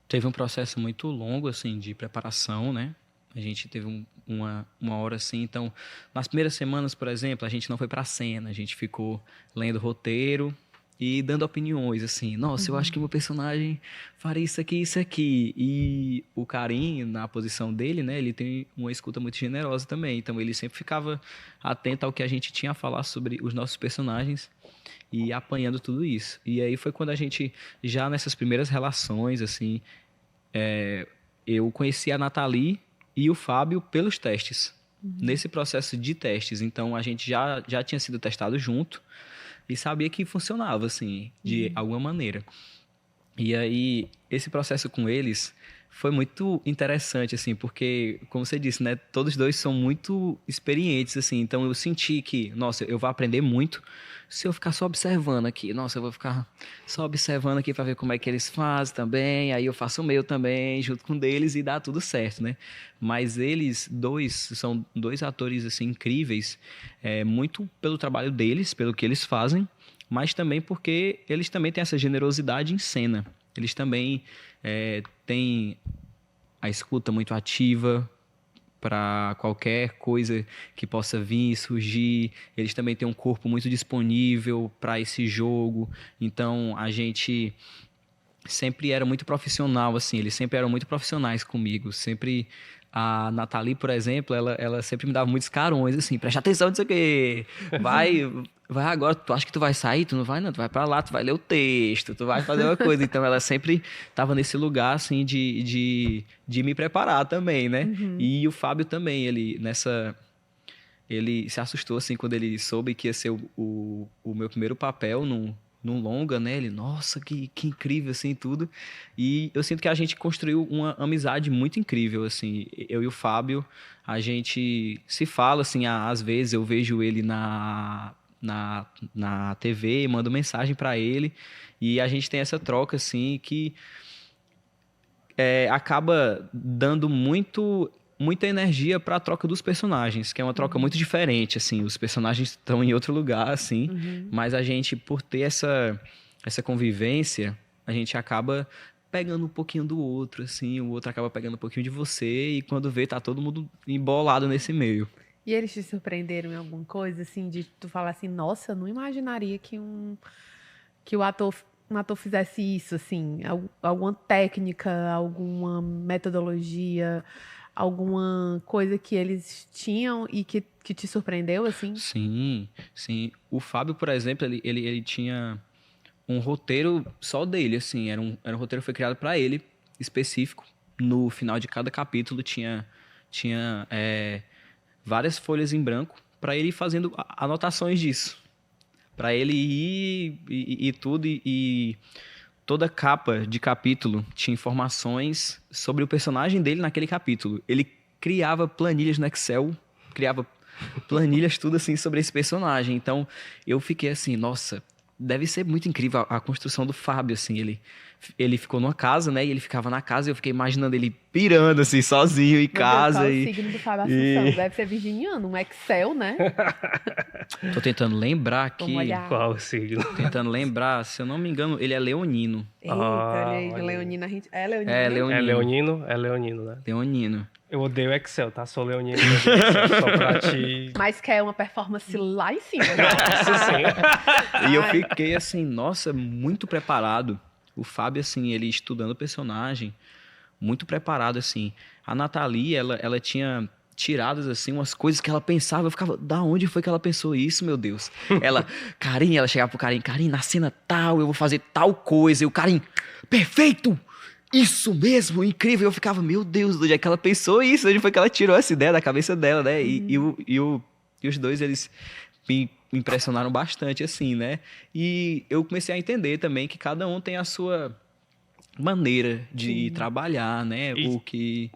Speaker 3: teve um processo muito longo, assim, de preparação, né? A gente teve uma hora assim, então, nas primeiras semanas, por exemplo, a gente não foi pra cena, a gente ficou lendo roteiro e dando opiniões, assim, nossa, eu acho que meu personagem faria isso aqui, e o Karim, na posição dele, né, ele tem uma escuta muito generosa também, então ele sempre ficava atento ao que a gente tinha a falar sobre os nossos personagens e apanhando tudo isso. E aí foi quando a gente, já nessas primeiras relações, assim, eu conheci a Nathalie e o Fábio pelos testes. Nesse processo de testes, então a gente já tinha sido testado junto e sabia que funcionava, assim, de alguma maneira. E aí, esse processo com eles foi muito interessante, assim, porque, como você disse, né, todos dois são muito experientes, assim, então eu senti que, nossa, eu vou aprender muito se eu ficar só observando aqui. Nossa, eu vou ficar só observando aqui para ver como é que eles fazem também, aí eu faço o meu também, junto com o deles, e dá tudo certo, né? Mas eles dois são dois atores, assim, incríveis, muito pelo trabalho deles, pelo que eles fazem, mas também porque eles também têm essa generosidade em cena. Eles também têm a escuta muito ativa para qualquer coisa que possa vir, surgir. Eles também têm um corpo muito disponível para esse jogo. Então, a gente sempre era muito profissional, assim. Eles sempre eram muito profissionais comigo. Sempre... A Nathalie, por exemplo, ela sempre me dava muitos carões, assim, presta atenção nisso aqui, vai agora, tu acha que tu vai sair? Tu não vai, não, tu vai pra lá, tu vai ler o texto, tu vai fazer uma coisa. Então, ela sempre tava nesse lugar, assim, de me preparar também, né? E o Fábio também, ele se assustou, assim, quando ele soube que ia ser o meu primeiro papel num longa, né? Ele, nossa, que incrível, assim, tudo. E eu sinto que a gente construiu uma amizade muito incrível, assim. Eu e o Fábio, a gente se fala, assim, às vezes eu vejo ele na TV, mando mensagem para ele, e a gente tem essa troca, assim, que acaba dando muita energia para a troca dos personagens, que é uma troca muito diferente, assim, os personagens estão em outro lugar, assim, mas a gente, por ter essa convivência, a gente acaba pegando um pouquinho do outro, assim, o outro acaba pegando um pouquinho de você, e quando vê, tá todo mundo embolado nesse meio.
Speaker 2: E eles te surpreenderam em alguma coisa, assim, de tu falar assim, nossa, eu não imaginaria que um ator fizesse isso, assim, alguma técnica, alguma metodologia, alguma coisa que eles tinham e que te surpreendeu, assim?
Speaker 3: Sim, sim. O Fábio, por exemplo, ele tinha um roteiro só dele, assim, era um roteiro que foi criado para ele, específico. No final de cada capítulo tinha várias folhas em branco para ele ir fazendo anotações disso. Para ele ir e tudo, e toda capa de capítulo tinha informações sobre o personagem dele naquele capítulo. Ele criava planilhas no Excel, criava planilhas tudo assim sobre esse personagem. Então eu fiquei assim, nossa, deve ser muito incrível a construção do Fábio, assim, ele ficou numa casa, né, e ele ficava na casa e eu fiquei imaginando ele pirando, assim, sozinho em casa.
Speaker 2: Meu Deus, qual o signo do Fábio Assunção? Deve ser virginiano, um Excel, né?
Speaker 3: Tô tentando lembrar aqui.
Speaker 2: Vamos olhar.
Speaker 1: Qual o signo?
Speaker 3: Tentando lembrar, se eu não me engano, ele é leonino.
Speaker 2: Eita, olha aí,
Speaker 1: olha aí.
Speaker 2: leonina, a gente... É leonina?
Speaker 3: É, leonino.
Speaker 1: É leonino? É leonino, né?
Speaker 3: Leonino.
Speaker 1: Eu odeio Excel, tá? Sou leonino, eu odeio Excel, só pra te...
Speaker 2: Mas quer uma performance lá em cima, né?
Speaker 1: Isso sim.
Speaker 3: E eu fiquei assim, nossa, muito preparado. O Fábio, assim, ele estudando o personagem, muito preparado, assim. A Nathalie, ela tinha tiradas, assim, umas coisas que ela pensava. Eu ficava, da onde foi que ela pensou isso, meu Deus? Ela chegava pro Karim, na cena tal, eu vou fazer tal coisa. E o Karim, perfeito! Isso mesmo, incrível. Eu ficava, meu Deus, onde é que ela pensou isso? Onde foi que ela tirou essa ideia da cabeça dela, né? E os dois, eles me impressionaram bastante, assim, né? E eu comecei a entender também que cada um tem a sua maneira de trabalhar, né? O que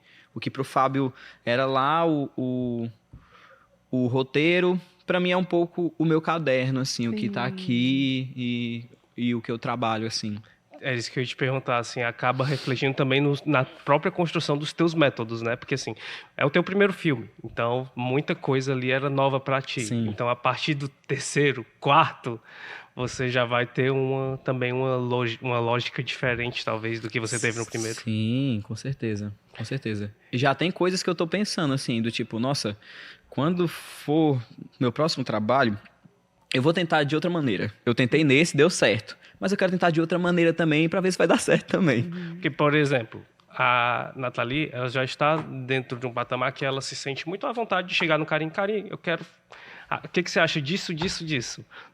Speaker 3: pro Fábio era lá o roteiro, pra mim é um pouco o meu caderno, assim, o que tá aqui e o que eu trabalho, assim.
Speaker 1: É isso que eu ia te perguntar, assim, acaba refletindo também na própria construção dos teus métodos, né? Porque, assim, é o teu primeiro filme, então muita coisa ali era nova pra ti.
Speaker 3: Sim.
Speaker 1: Então, a partir do terceiro, quarto, você já vai ter também uma lógica diferente, talvez, do que você teve no primeiro.
Speaker 3: Sim, com certeza, com certeza. E já tem coisas que eu tô pensando, assim, do tipo, nossa, quando for meu próximo trabalho, eu vou tentar de outra maneira. Eu tentei nesse, deu certo. Mas eu quero tentar de outra maneira também, para ver se vai dar certo também.
Speaker 1: Porque, por exemplo, a Nathalie, ela já está dentro de um patamar que ela se sente muito à vontade de chegar no Karim, eu quero... O que você acha disso?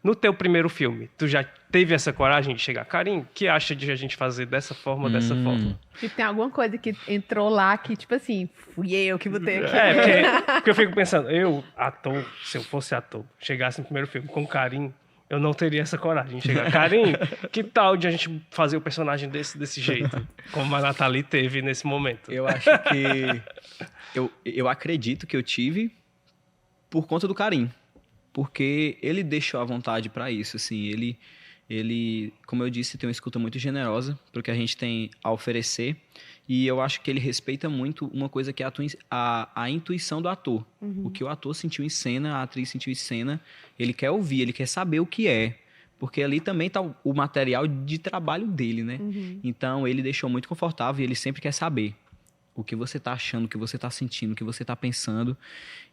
Speaker 1: No teu primeiro filme, tu já teve essa coragem de chegar? Karim, o que acha de a gente fazer dessa forma?
Speaker 2: Tipo, tem alguma coisa que entrou lá que, tipo assim, fui eu que botei aqui.
Speaker 1: Porque eu fico pensando, ator, se eu fosse ator, chegasse no primeiro filme com Karim, Eu não teria essa coragem de chegar. Karim, que tal de a gente fazer o personagem desse jeito? Como a Nathalie teve nesse momento.
Speaker 3: Eu acho que... Eu acredito que eu tive por conta do Karim. Porque ele deixou a vontade para isso, assim. Ele, como eu disse, tem uma escuta muito generosa pro que a gente tem a oferecer. E eu acho que ele respeita muito uma coisa que é a intuição do ator. O que o ator sentiu em cena, a atriz sentiu em cena, ele quer ouvir, ele quer saber o que é. Porque ali também tá o material de trabalho dele, né? Então, ele deixou muito confortável e ele sempre quer saber o que você tá achando, o que você tá sentindo, o que você tá pensando.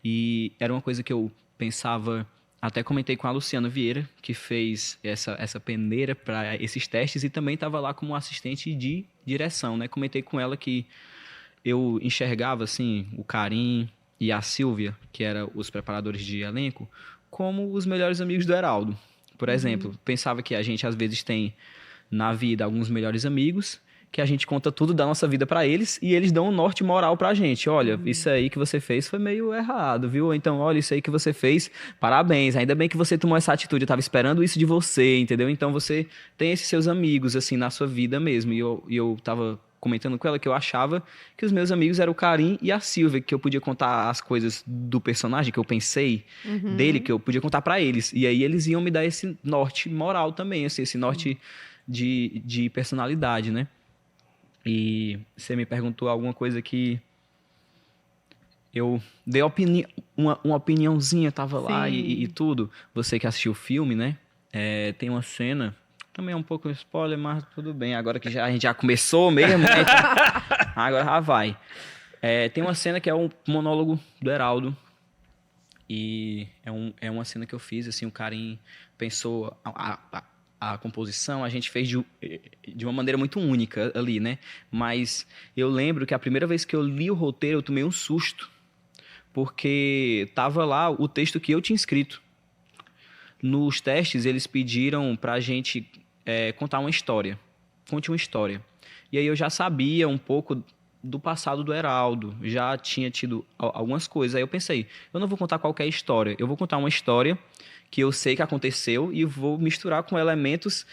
Speaker 3: E era uma coisa que eu pensava... Até comentei com a Luciana Vieira, que fez essa peneira para esses testes e também estava lá como assistente de direção, né? Comentei com ela que eu enxergava, assim, o Karim e a Silvia, que eram os preparadores de elenco, como os melhores amigos do Heraldo. Por exemplo, pensava que a gente, às vezes, tem na vida alguns melhores amigos, que a gente conta tudo da nossa vida para eles e eles dão um norte moral pra gente. Olha, isso aí que você fez foi meio errado, viu? Então, olha, isso aí que você fez, parabéns. Ainda bem que você tomou essa atitude, eu tava esperando isso de você, entendeu? Então, você tem esses seus amigos, assim, na sua vida mesmo. E eu tava comentando com ela que eu achava que os meus amigos eram o Karim e a Silvia, que eu podia contar as coisas do personagem, que eu pensei dele, que eu podia contar pra eles. E aí, eles iam me dar esse norte moral também, assim, esse norte de personalidade, né? E você me perguntou alguma coisa que eu dei uma opiniãozinha, tava lá e tudo. Você que assistiu o filme, né? Tem uma cena, também é um pouco spoiler, mas tudo bem. Agora que a gente já começou mesmo, né? Agora já vai. Tem uma cena que é um monólogo do Heraldo. E é uma cena que eu fiz, assim, o Karim pensou... A composição a gente fez de uma maneira muito única ali, né? Mas eu lembro que a primeira vez que eu li o roteiro, eu tomei um susto. Porque tava lá o texto que eu tinha escrito. Nos testes, eles pediram pra gente contar uma história. Conte uma história. E aí eu já sabia um pouco do passado do Heraldo. Já tinha tido algumas coisas. Aí eu pensei, eu não vou contar qualquer história. Eu vou contar uma história que eu sei que aconteceu e vou misturar com elementos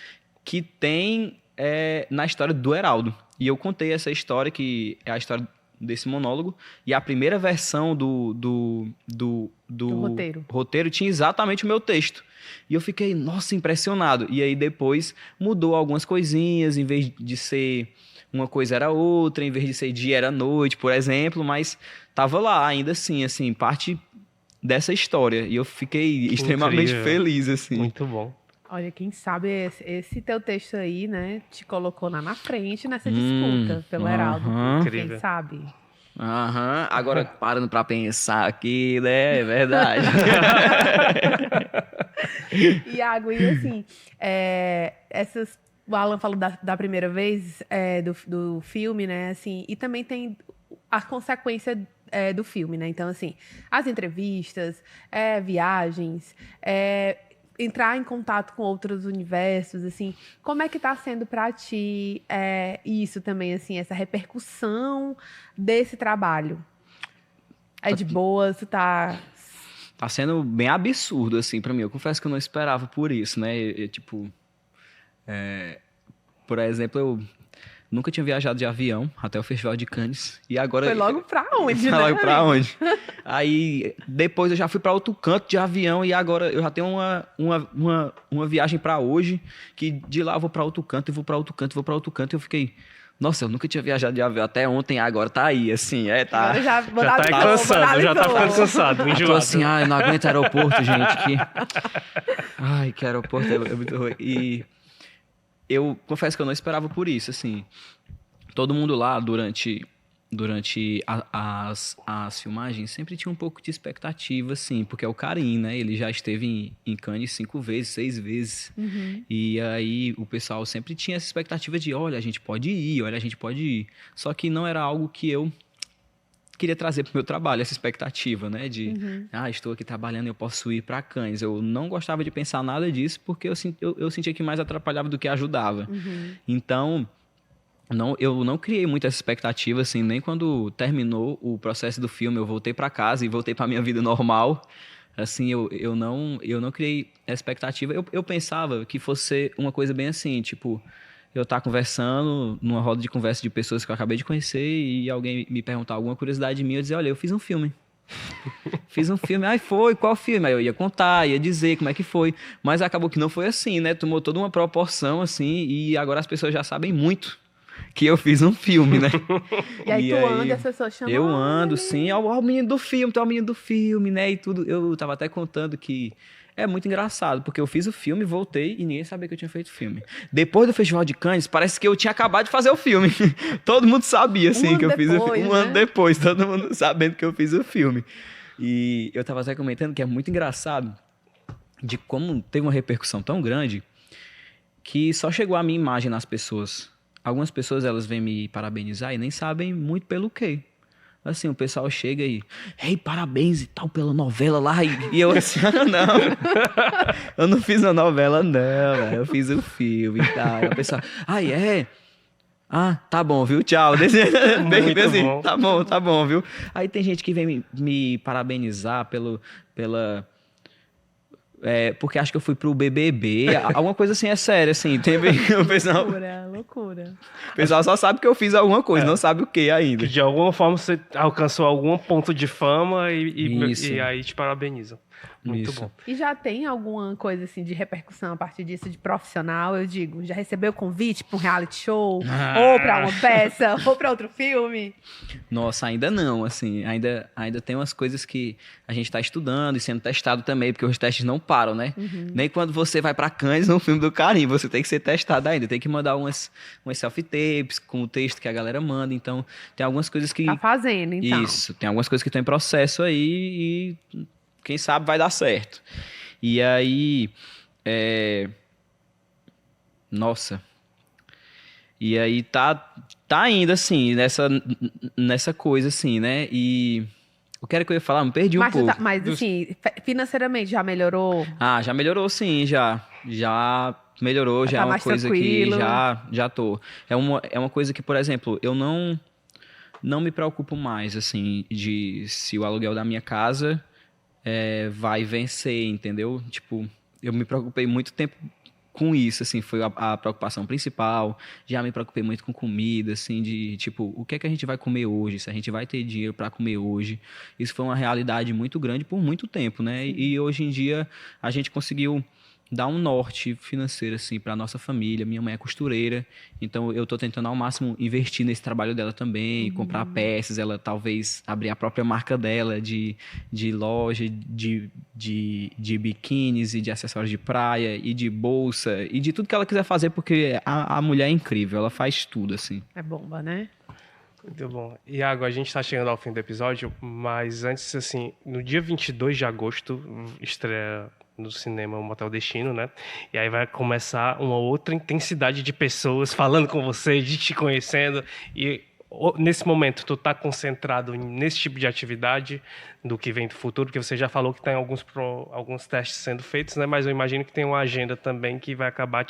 Speaker 3: que tem na história do Heraldo. E eu contei essa história, que é a história desse monólogo, e a primeira versão do roteiro tinha exatamente o meu texto. E eu fiquei, nossa, impressionado. E aí depois mudou algumas coisinhas, em vez de ser uma coisa era outra, em vez de ser dia era noite, por exemplo, mas tava lá ainda assim, parte dessa história. E eu fiquei extremamente feliz, assim.
Speaker 1: Muito bom.
Speaker 2: Olha, quem sabe esse teu texto aí, né, te colocou lá na frente nessa disputa pelo Heraldo.
Speaker 1: Incrível.
Speaker 2: Quem sabe?
Speaker 3: Agora, parando pra pensar aqui, né, é verdade.
Speaker 2: Iago, e assim, o Alan falou da primeira vez do filme, né, assim, e também tem a consequência do filme, né? Então, assim, as entrevistas, viagens, entrar em contato com outros universos, assim, como é que tá sendo para ti isso também, assim, essa repercussão desse trabalho? É de boa, você tá...
Speaker 3: Tá sendo bem absurdo, assim, pra mim. Eu confesso que eu não esperava por isso, né? Por exemplo, eu nunca tinha viajado de avião até o Festival de Cannes. E agora...
Speaker 2: Foi logo pra onde,
Speaker 3: Foi
Speaker 2: né?
Speaker 3: logo pra onde? Aí, depois eu já fui pra outro canto de avião e agora eu já tenho uma viagem pra hoje, que de lá eu vou pra outro canto, e vou pra outro canto, e vou pra outro canto. E eu fiquei... Nossa, eu nunca tinha viajado de avião até ontem, agora tá aí, assim, tá...
Speaker 2: Agora já
Speaker 1: tá cansado, já tá ficando cansado, enjoado.
Speaker 3: Tô assim, eu não aguento aeroporto, gente, que aeroporto é muito ruim. E eu confesso que eu não esperava por isso, assim. Todo mundo lá, durante as filmagens, sempre tinha um pouco de expectativa, assim, porque é o Karim, né? Ele já esteve em Cannes 5 vezes, 6 vezes. E aí o pessoal sempre tinha essa expectativa de, olha, a gente pode ir. Só que não era algo que eu queria trazer para o meu trabalho, essa expectativa, né? De, estou aqui trabalhando e eu posso ir para Cannes. Eu não gostava de pensar nada disso, porque eu sentia que mais atrapalhava do que ajudava. Então... eu não criei muita expectativa, assim, nem quando terminou o processo do filme, eu voltei para casa e voltei para minha vida normal, Assim, eu não criei expectativa. Eu pensava que fosse uma coisa bem assim, tipo, eu estar conversando numa roda de conversa de pessoas que eu acabei de conhecer e alguém me perguntar alguma curiosidade minha, eu dizer, olha, eu fiz um filme. Fiz um filme, aí foi, qual filme? Aí eu ia contar, ia dizer como é que foi. Mas acabou que não foi assim, né? Tomou toda uma proporção, assim, e agora as pessoas já sabem muito que eu fiz um filme, né?
Speaker 2: E aí tu anda e as pessoas chamam.
Speaker 3: Eu ando, sim, ao menino do filme, tu é o menino do filme, né? E tudo. Eu tava até contando que é muito engraçado, porque eu fiz o filme, voltei e ninguém sabia que eu tinha feito filme. Depois do Festival de Cannes, parece que eu tinha acabado de fazer o filme. Todo mundo sabia, assim, que eu fiz o filme. Um ano depois, todo mundo sabendo que eu fiz o filme. E eu tava até comentando que é muito engraçado de como teve uma repercussão tão grande que só chegou a minha imagem nas pessoas. Algumas pessoas, elas vêm me parabenizar e nem sabem muito pelo quê. Assim, o pessoal chega e... Ei, parabéns e tal pela novela lá. E eu assim, não. Eu não fiz a novela, não. Eu fiz o filme e tal. E a pessoa... é? Ah, tá bom, viu? Tchau. Bem assim, bom. Tá bom, viu? Aí tem gente que vem me parabenizar pela... porque acho que eu fui pro BBB, alguma coisa assim, é sério, assim, o pessoal...
Speaker 2: Loucura.
Speaker 3: O pessoal só sabe que eu fiz alguma coisa, não sabe o que ainda.
Speaker 1: Que de alguma forma você alcançou algum ponto de fama e aí te parabenizam. Muito bom.
Speaker 2: E já tem alguma coisa assim de repercussão a partir disso, de profissional? Eu digo, já recebeu convite para um reality show? Ou para uma peça? Ou para outro filme?
Speaker 3: Nossa, ainda não, assim, ainda tem umas coisas que a gente está estudando e sendo testado também, porque os testes não param, né? Nem quando você vai para Cannes no filme do Karim, você tem que ser testado ainda, tem que mandar umas self-tapes com o texto que a galera manda, então tem algumas coisas que...
Speaker 2: Tá fazendo, então.
Speaker 3: Isso, tem algumas coisas que estão em processo aí e... Quem sabe vai dar certo. E aí... Nossa. E aí tá ainda, assim, nessa coisa, assim, né? E... O que era que eu ia falar? Me perdi um pouco.
Speaker 2: Mas, assim, financeiramente já melhorou?
Speaker 3: Ah, já melhorou, sim, já. Já melhorou, já é uma coisa tranquilo. Que já tô. É uma coisa que, por exemplo, eu não me preocupo mais, assim, de se o aluguel da minha casa... vai vencer, entendeu? Tipo, eu me preocupei muito tempo com isso, assim, foi a preocupação principal. Já me preocupei muito com comida, assim, de, tipo, o que é que a gente vai comer hoje? Se a gente vai ter dinheiro para comer hoje. Isso foi uma realidade muito grande por muito tempo, né? E hoje em dia a gente conseguiu dar um norte financeiro, assim, para nossa família. Minha mãe é costureira, então eu tô tentando ao máximo investir nesse trabalho dela também, comprar peças, ela talvez abrir a própria marca dela de loja, de biquínis e de acessórios de praia e de bolsa e de tudo que ela quiser fazer, porque a mulher é incrível, ela faz tudo, assim.
Speaker 2: É bomba, né?
Speaker 1: Muito bom. Iago, a gente está chegando ao fim do episódio, mas antes, assim, no dia 22 de agosto, estreia no cinema o Motel Destino, né? E aí vai começar uma outra intensidade de pessoas falando com você, de te conhecendo. E nesse momento, tu tá concentrado nesse tipo de atividade do que vem do futuro? Porque você já falou que tem alguns testes sendo feitos, né? Mas eu imagino que tem uma agenda também que vai acabar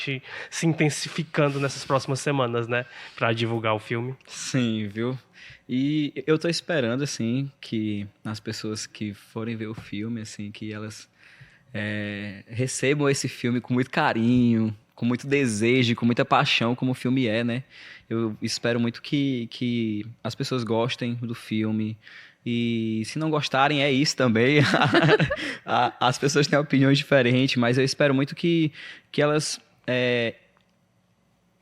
Speaker 1: se intensificando nessas próximas semanas, né? Para divulgar o filme.
Speaker 3: Sim, viu? E eu tô esperando, assim, que as pessoas que forem ver o filme, assim, que elas recebam esse filme com muito carinho, com muito desejo, com muita paixão, como o filme é, né? Eu espero muito que as pessoas gostem do filme. E se não gostarem, é isso também. As pessoas têm opiniões diferentes, mas eu espero muito que elas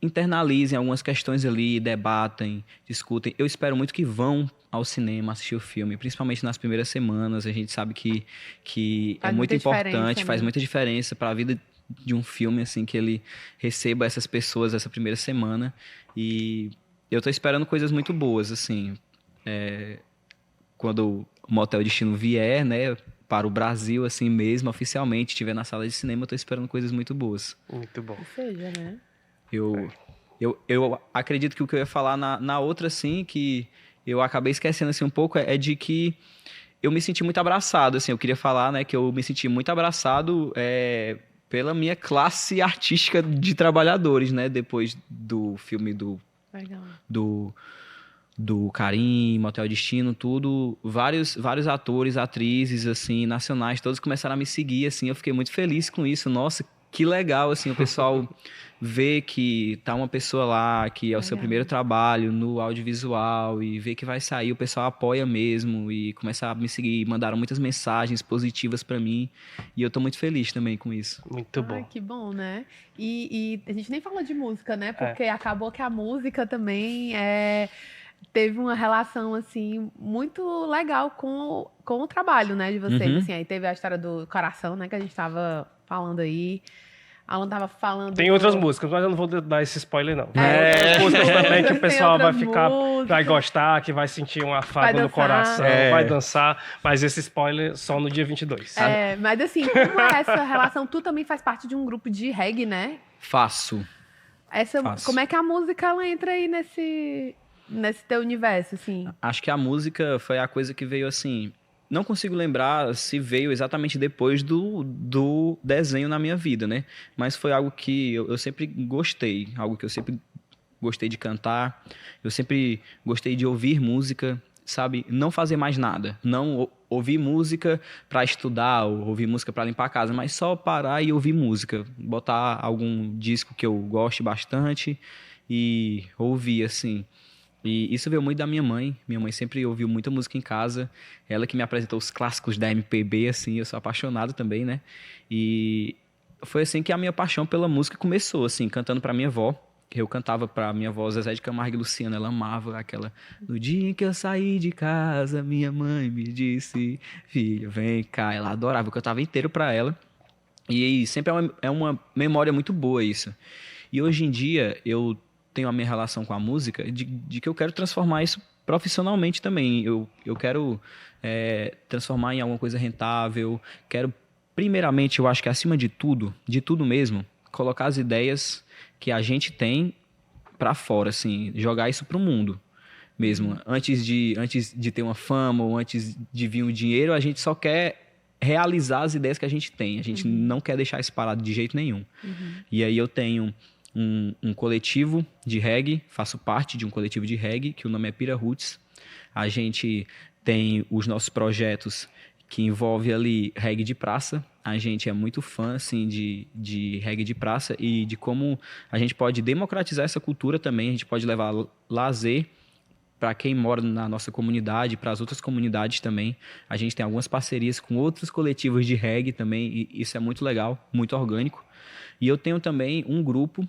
Speaker 3: internalizem algumas questões ali, debatem, discutem. Eu espero muito que vão ao cinema assistir o filme, principalmente nas primeiras semanas. A gente sabe que é muito importante, faz muita diferença para a vida de um filme, assim, que ele receba essas pessoas essa primeira semana. E eu tô esperando coisas muito boas, assim. Quando o Motel Destino vier, né, para o Brasil, assim mesmo, oficialmente, estiver na sala de cinema, eu tô esperando coisas muito boas.
Speaker 1: Muito bom.
Speaker 2: Ou seja, né?
Speaker 3: Eu acredito que o que eu ia falar na outra, assim, que eu acabei esquecendo, assim, um pouco, é de que eu me senti muito abraçado, assim. Eu queria falar, né, que eu me senti muito abraçado pela minha classe artística de trabalhadores, né, depois do filme do do Carim, Motel Destino, tudo, vários atores, atrizes, assim, nacionais, todos começaram a me seguir, assim, eu fiquei muito feliz com isso, nossa, que legal, assim, o pessoal vê que tá uma pessoa lá, que é o seu primeiro trabalho no audiovisual, e vê que vai sair, o pessoal apoia mesmo, e começa a me seguir, mandaram muitas mensagens positivas pra mim, e eu tô muito feliz também com isso.
Speaker 1: Muito bom.
Speaker 2: Ai, que bom, né? E a gente nem falou de música, né? Porque acabou que a música também teve uma relação, assim, muito legal com o trabalho, né, de vocês. Assim, aí teve a história do Coração, né, que a gente tava falando aí. Alan tava falando...
Speaker 1: Tem outras músicas, mas eu não vou dar esse spoiler, não.
Speaker 2: É.
Speaker 1: Tem outras músicas também que o
Speaker 2: Tem
Speaker 1: pessoal vai
Speaker 2: outras
Speaker 1: ficar,
Speaker 2: músicas.
Speaker 1: vai gostar, que vai sentir um afago
Speaker 2: Vai
Speaker 1: no
Speaker 2: dançar.
Speaker 1: coração,
Speaker 3: É.
Speaker 1: vai dançar, mas esse spoiler só no dia 22.
Speaker 2: Mas assim, como é essa relação? Tu também faz parte de um grupo de reggae, né?
Speaker 3: Faço. Faço.
Speaker 2: Como é que a música ela entra aí nesse teu universo, assim?
Speaker 3: Acho que a música foi a coisa que veio assim. Não consigo lembrar se veio exatamente depois do desenho na minha vida, né? Mas foi algo que eu sempre gostei, algo que eu sempre gostei de cantar, eu sempre gostei de ouvir música, sabe? Não fazer mais nada, não ouvir música para estudar, ou ouvir música para limpar a casa, mas só parar e ouvir música, botar algum disco que eu goste bastante e ouvir assim. E isso veio muito da minha mãe. Minha mãe sempre ouviu muita música em casa. Ela que me apresentou os clássicos da MPB, assim. Eu sou apaixonado também, né? E foi assim que a minha paixão pela música começou, assim, cantando pra minha avó. Eu cantava pra minha avó Zezé de Camargo e Luciano. Ela amava aquela... No dia em que eu saí de casa, minha mãe me disse... Filho, vem cá. Ela adorava. Eu cantava inteiro pra ela. E sempre é uma memória muito boa isso. E hoje em dia, eu tenho a minha relação com a música de que eu quero transformar isso profissionalmente também. Eu quero transformar em alguma coisa rentável. Quero, primeiramente, eu acho que acima de tudo mesmo, colocar as ideias que a gente tem para fora, assim, jogar isso pro mundo mesmo. Antes de ter uma fama ou antes de vir um dinheiro, a gente só quer realizar as ideias que a gente tem. A gente não quer deixar isso parado de jeito nenhum. E aí eu tenho um coletivo de reggae, faço parte de um coletivo de reggae, que o nome é Pira Roots. A gente tem os nossos projetos que envolvem ali reggae de praça. A gente é muito fã, assim, de reggae de praça e de como a gente pode democratizar essa cultura também. A gente pode levar lazer para quem mora na nossa comunidade, para as outras comunidades também. A gente tem algumas parcerias com outros coletivos de reggae também, e isso é muito legal, muito orgânico. E eu tenho também um grupo,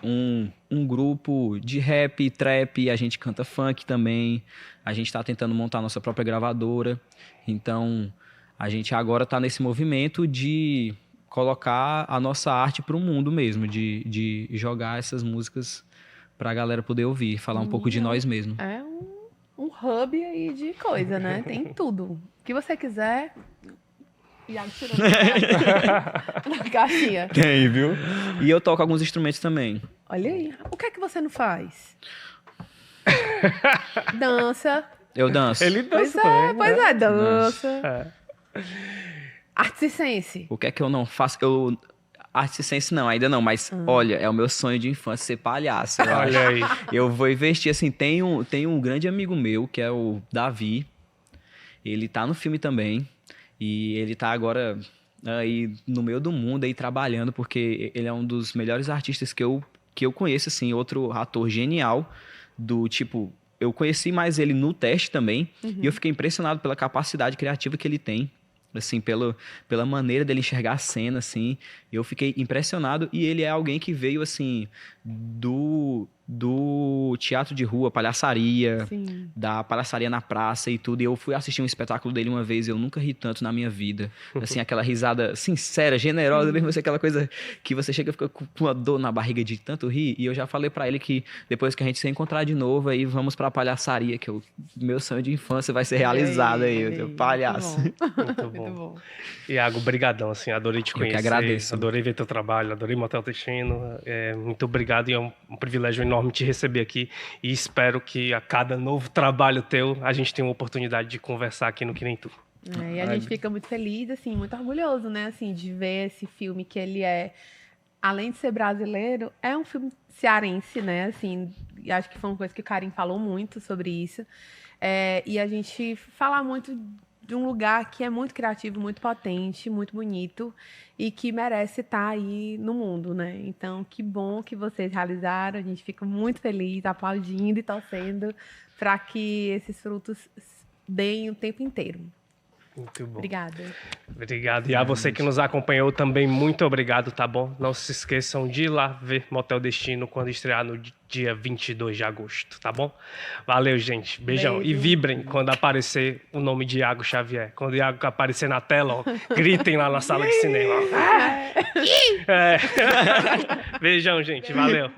Speaker 3: um grupo de rap, trap, a gente canta funk também, a gente está tentando montar a nossa própria gravadora, então a gente agora está nesse movimento de colocar a nossa arte para o mundo mesmo, de jogar essas músicas para a galera poder ouvir, falar um pouco de nós mesmo.
Speaker 2: É um hub aí de coisa, né? Tem tudo. O que você quiser... Iago tirou na caixinha.
Speaker 3: Tem, viu? E eu toco alguns instrumentos também.
Speaker 2: Olha aí. O que é que você não faz? Dança.
Speaker 3: Eu danço.
Speaker 1: Ele dança também.
Speaker 2: Pois é, dança. Arte circense.
Speaker 3: O que é que eu não faço? Arte circense não, ainda não, mas olha, é o meu sonho de infância ser palhaço.
Speaker 1: Olha aí.
Speaker 3: Eu vou investir, assim, tem um grande amigo meu, que é o Davi. Ele tá no filme também. E ele tá agora aí no meio do mundo aí trabalhando, porque ele é um dos melhores artistas que eu conheço, assim, outro ator genial do tipo... Eu conheci mais ele no teste também, e eu fiquei impressionado pela capacidade criativa que ele tem, assim, pela maneira dele enxergar a cena, assim. Eu fiquei impressionado, e ele é alguém que veio, assim, do teatro de rua, palhaçaria,
Speaker 2: Sim.
Speaker 3: da palhaçaria na praça e tudo. E eu fui assistir um espetáculo dele uma vez e eu nunca ri tanto na minha vida. Assim, aquela risada sincera, generosa, mesmo assim, aquela coisa que você chega e fica com uma dor na barriga de tanto rir. E eu já falei pra ele que depois que a gente se encontrar de novo, aí vamos pra palhaçaria, que meu sonho de infância vai ser realizado aí, eu palhaço.
Speaker 1: Muito bom. Iago, brigadão, assim, adorei te conhecer.
Speaker 3: Eu que agradeço.
Speaker 1: Adorei ver teu trabalho, adorei Motel Destino. Muito obrigado e é um privilégio enorme te receber aqui. E espero que a cada novo trabalho teu, a gente tenha uma oportunidade de conversar aqui no Que Nem Tu.
Speaker 2: E a gente fica muito feliz, assim, muito orgulhoso, né, assim, de ver esse filme que ele é, além de ser brasileiro, é um filme cearense, né, assim, e acho que foi uma coisa que o Karim falou muito sobre isso. E a gente fala muito de um lugar que é muito criativo, muito potente, muito bonito e que merece estar aí no mundo, né? Então, que bom que vocês realizaram. A gente fica muito feliz, aplaudindo e torcendo para que esses frutos deem o tempo inteiro.
Speaker 1: Muito bom.
Speaker 2: Obrigada.
Speaker 1: Obrigado. E a você que nos acompanhou também, muito obrigado, tá bom? Não se esqueçam de ir lá ver Motel Destino quando estrear no dia 22 de agosto, tá bom? Valeu, gente. Beijão.
Speaker 2: Beijo.
Speaker 1: E vibrem quando aparecer o nome de Iago Xavier. Quando o Iago aparecer na tela, ó, gritem lá na sala de cinema. Beijão, gente. Valeu.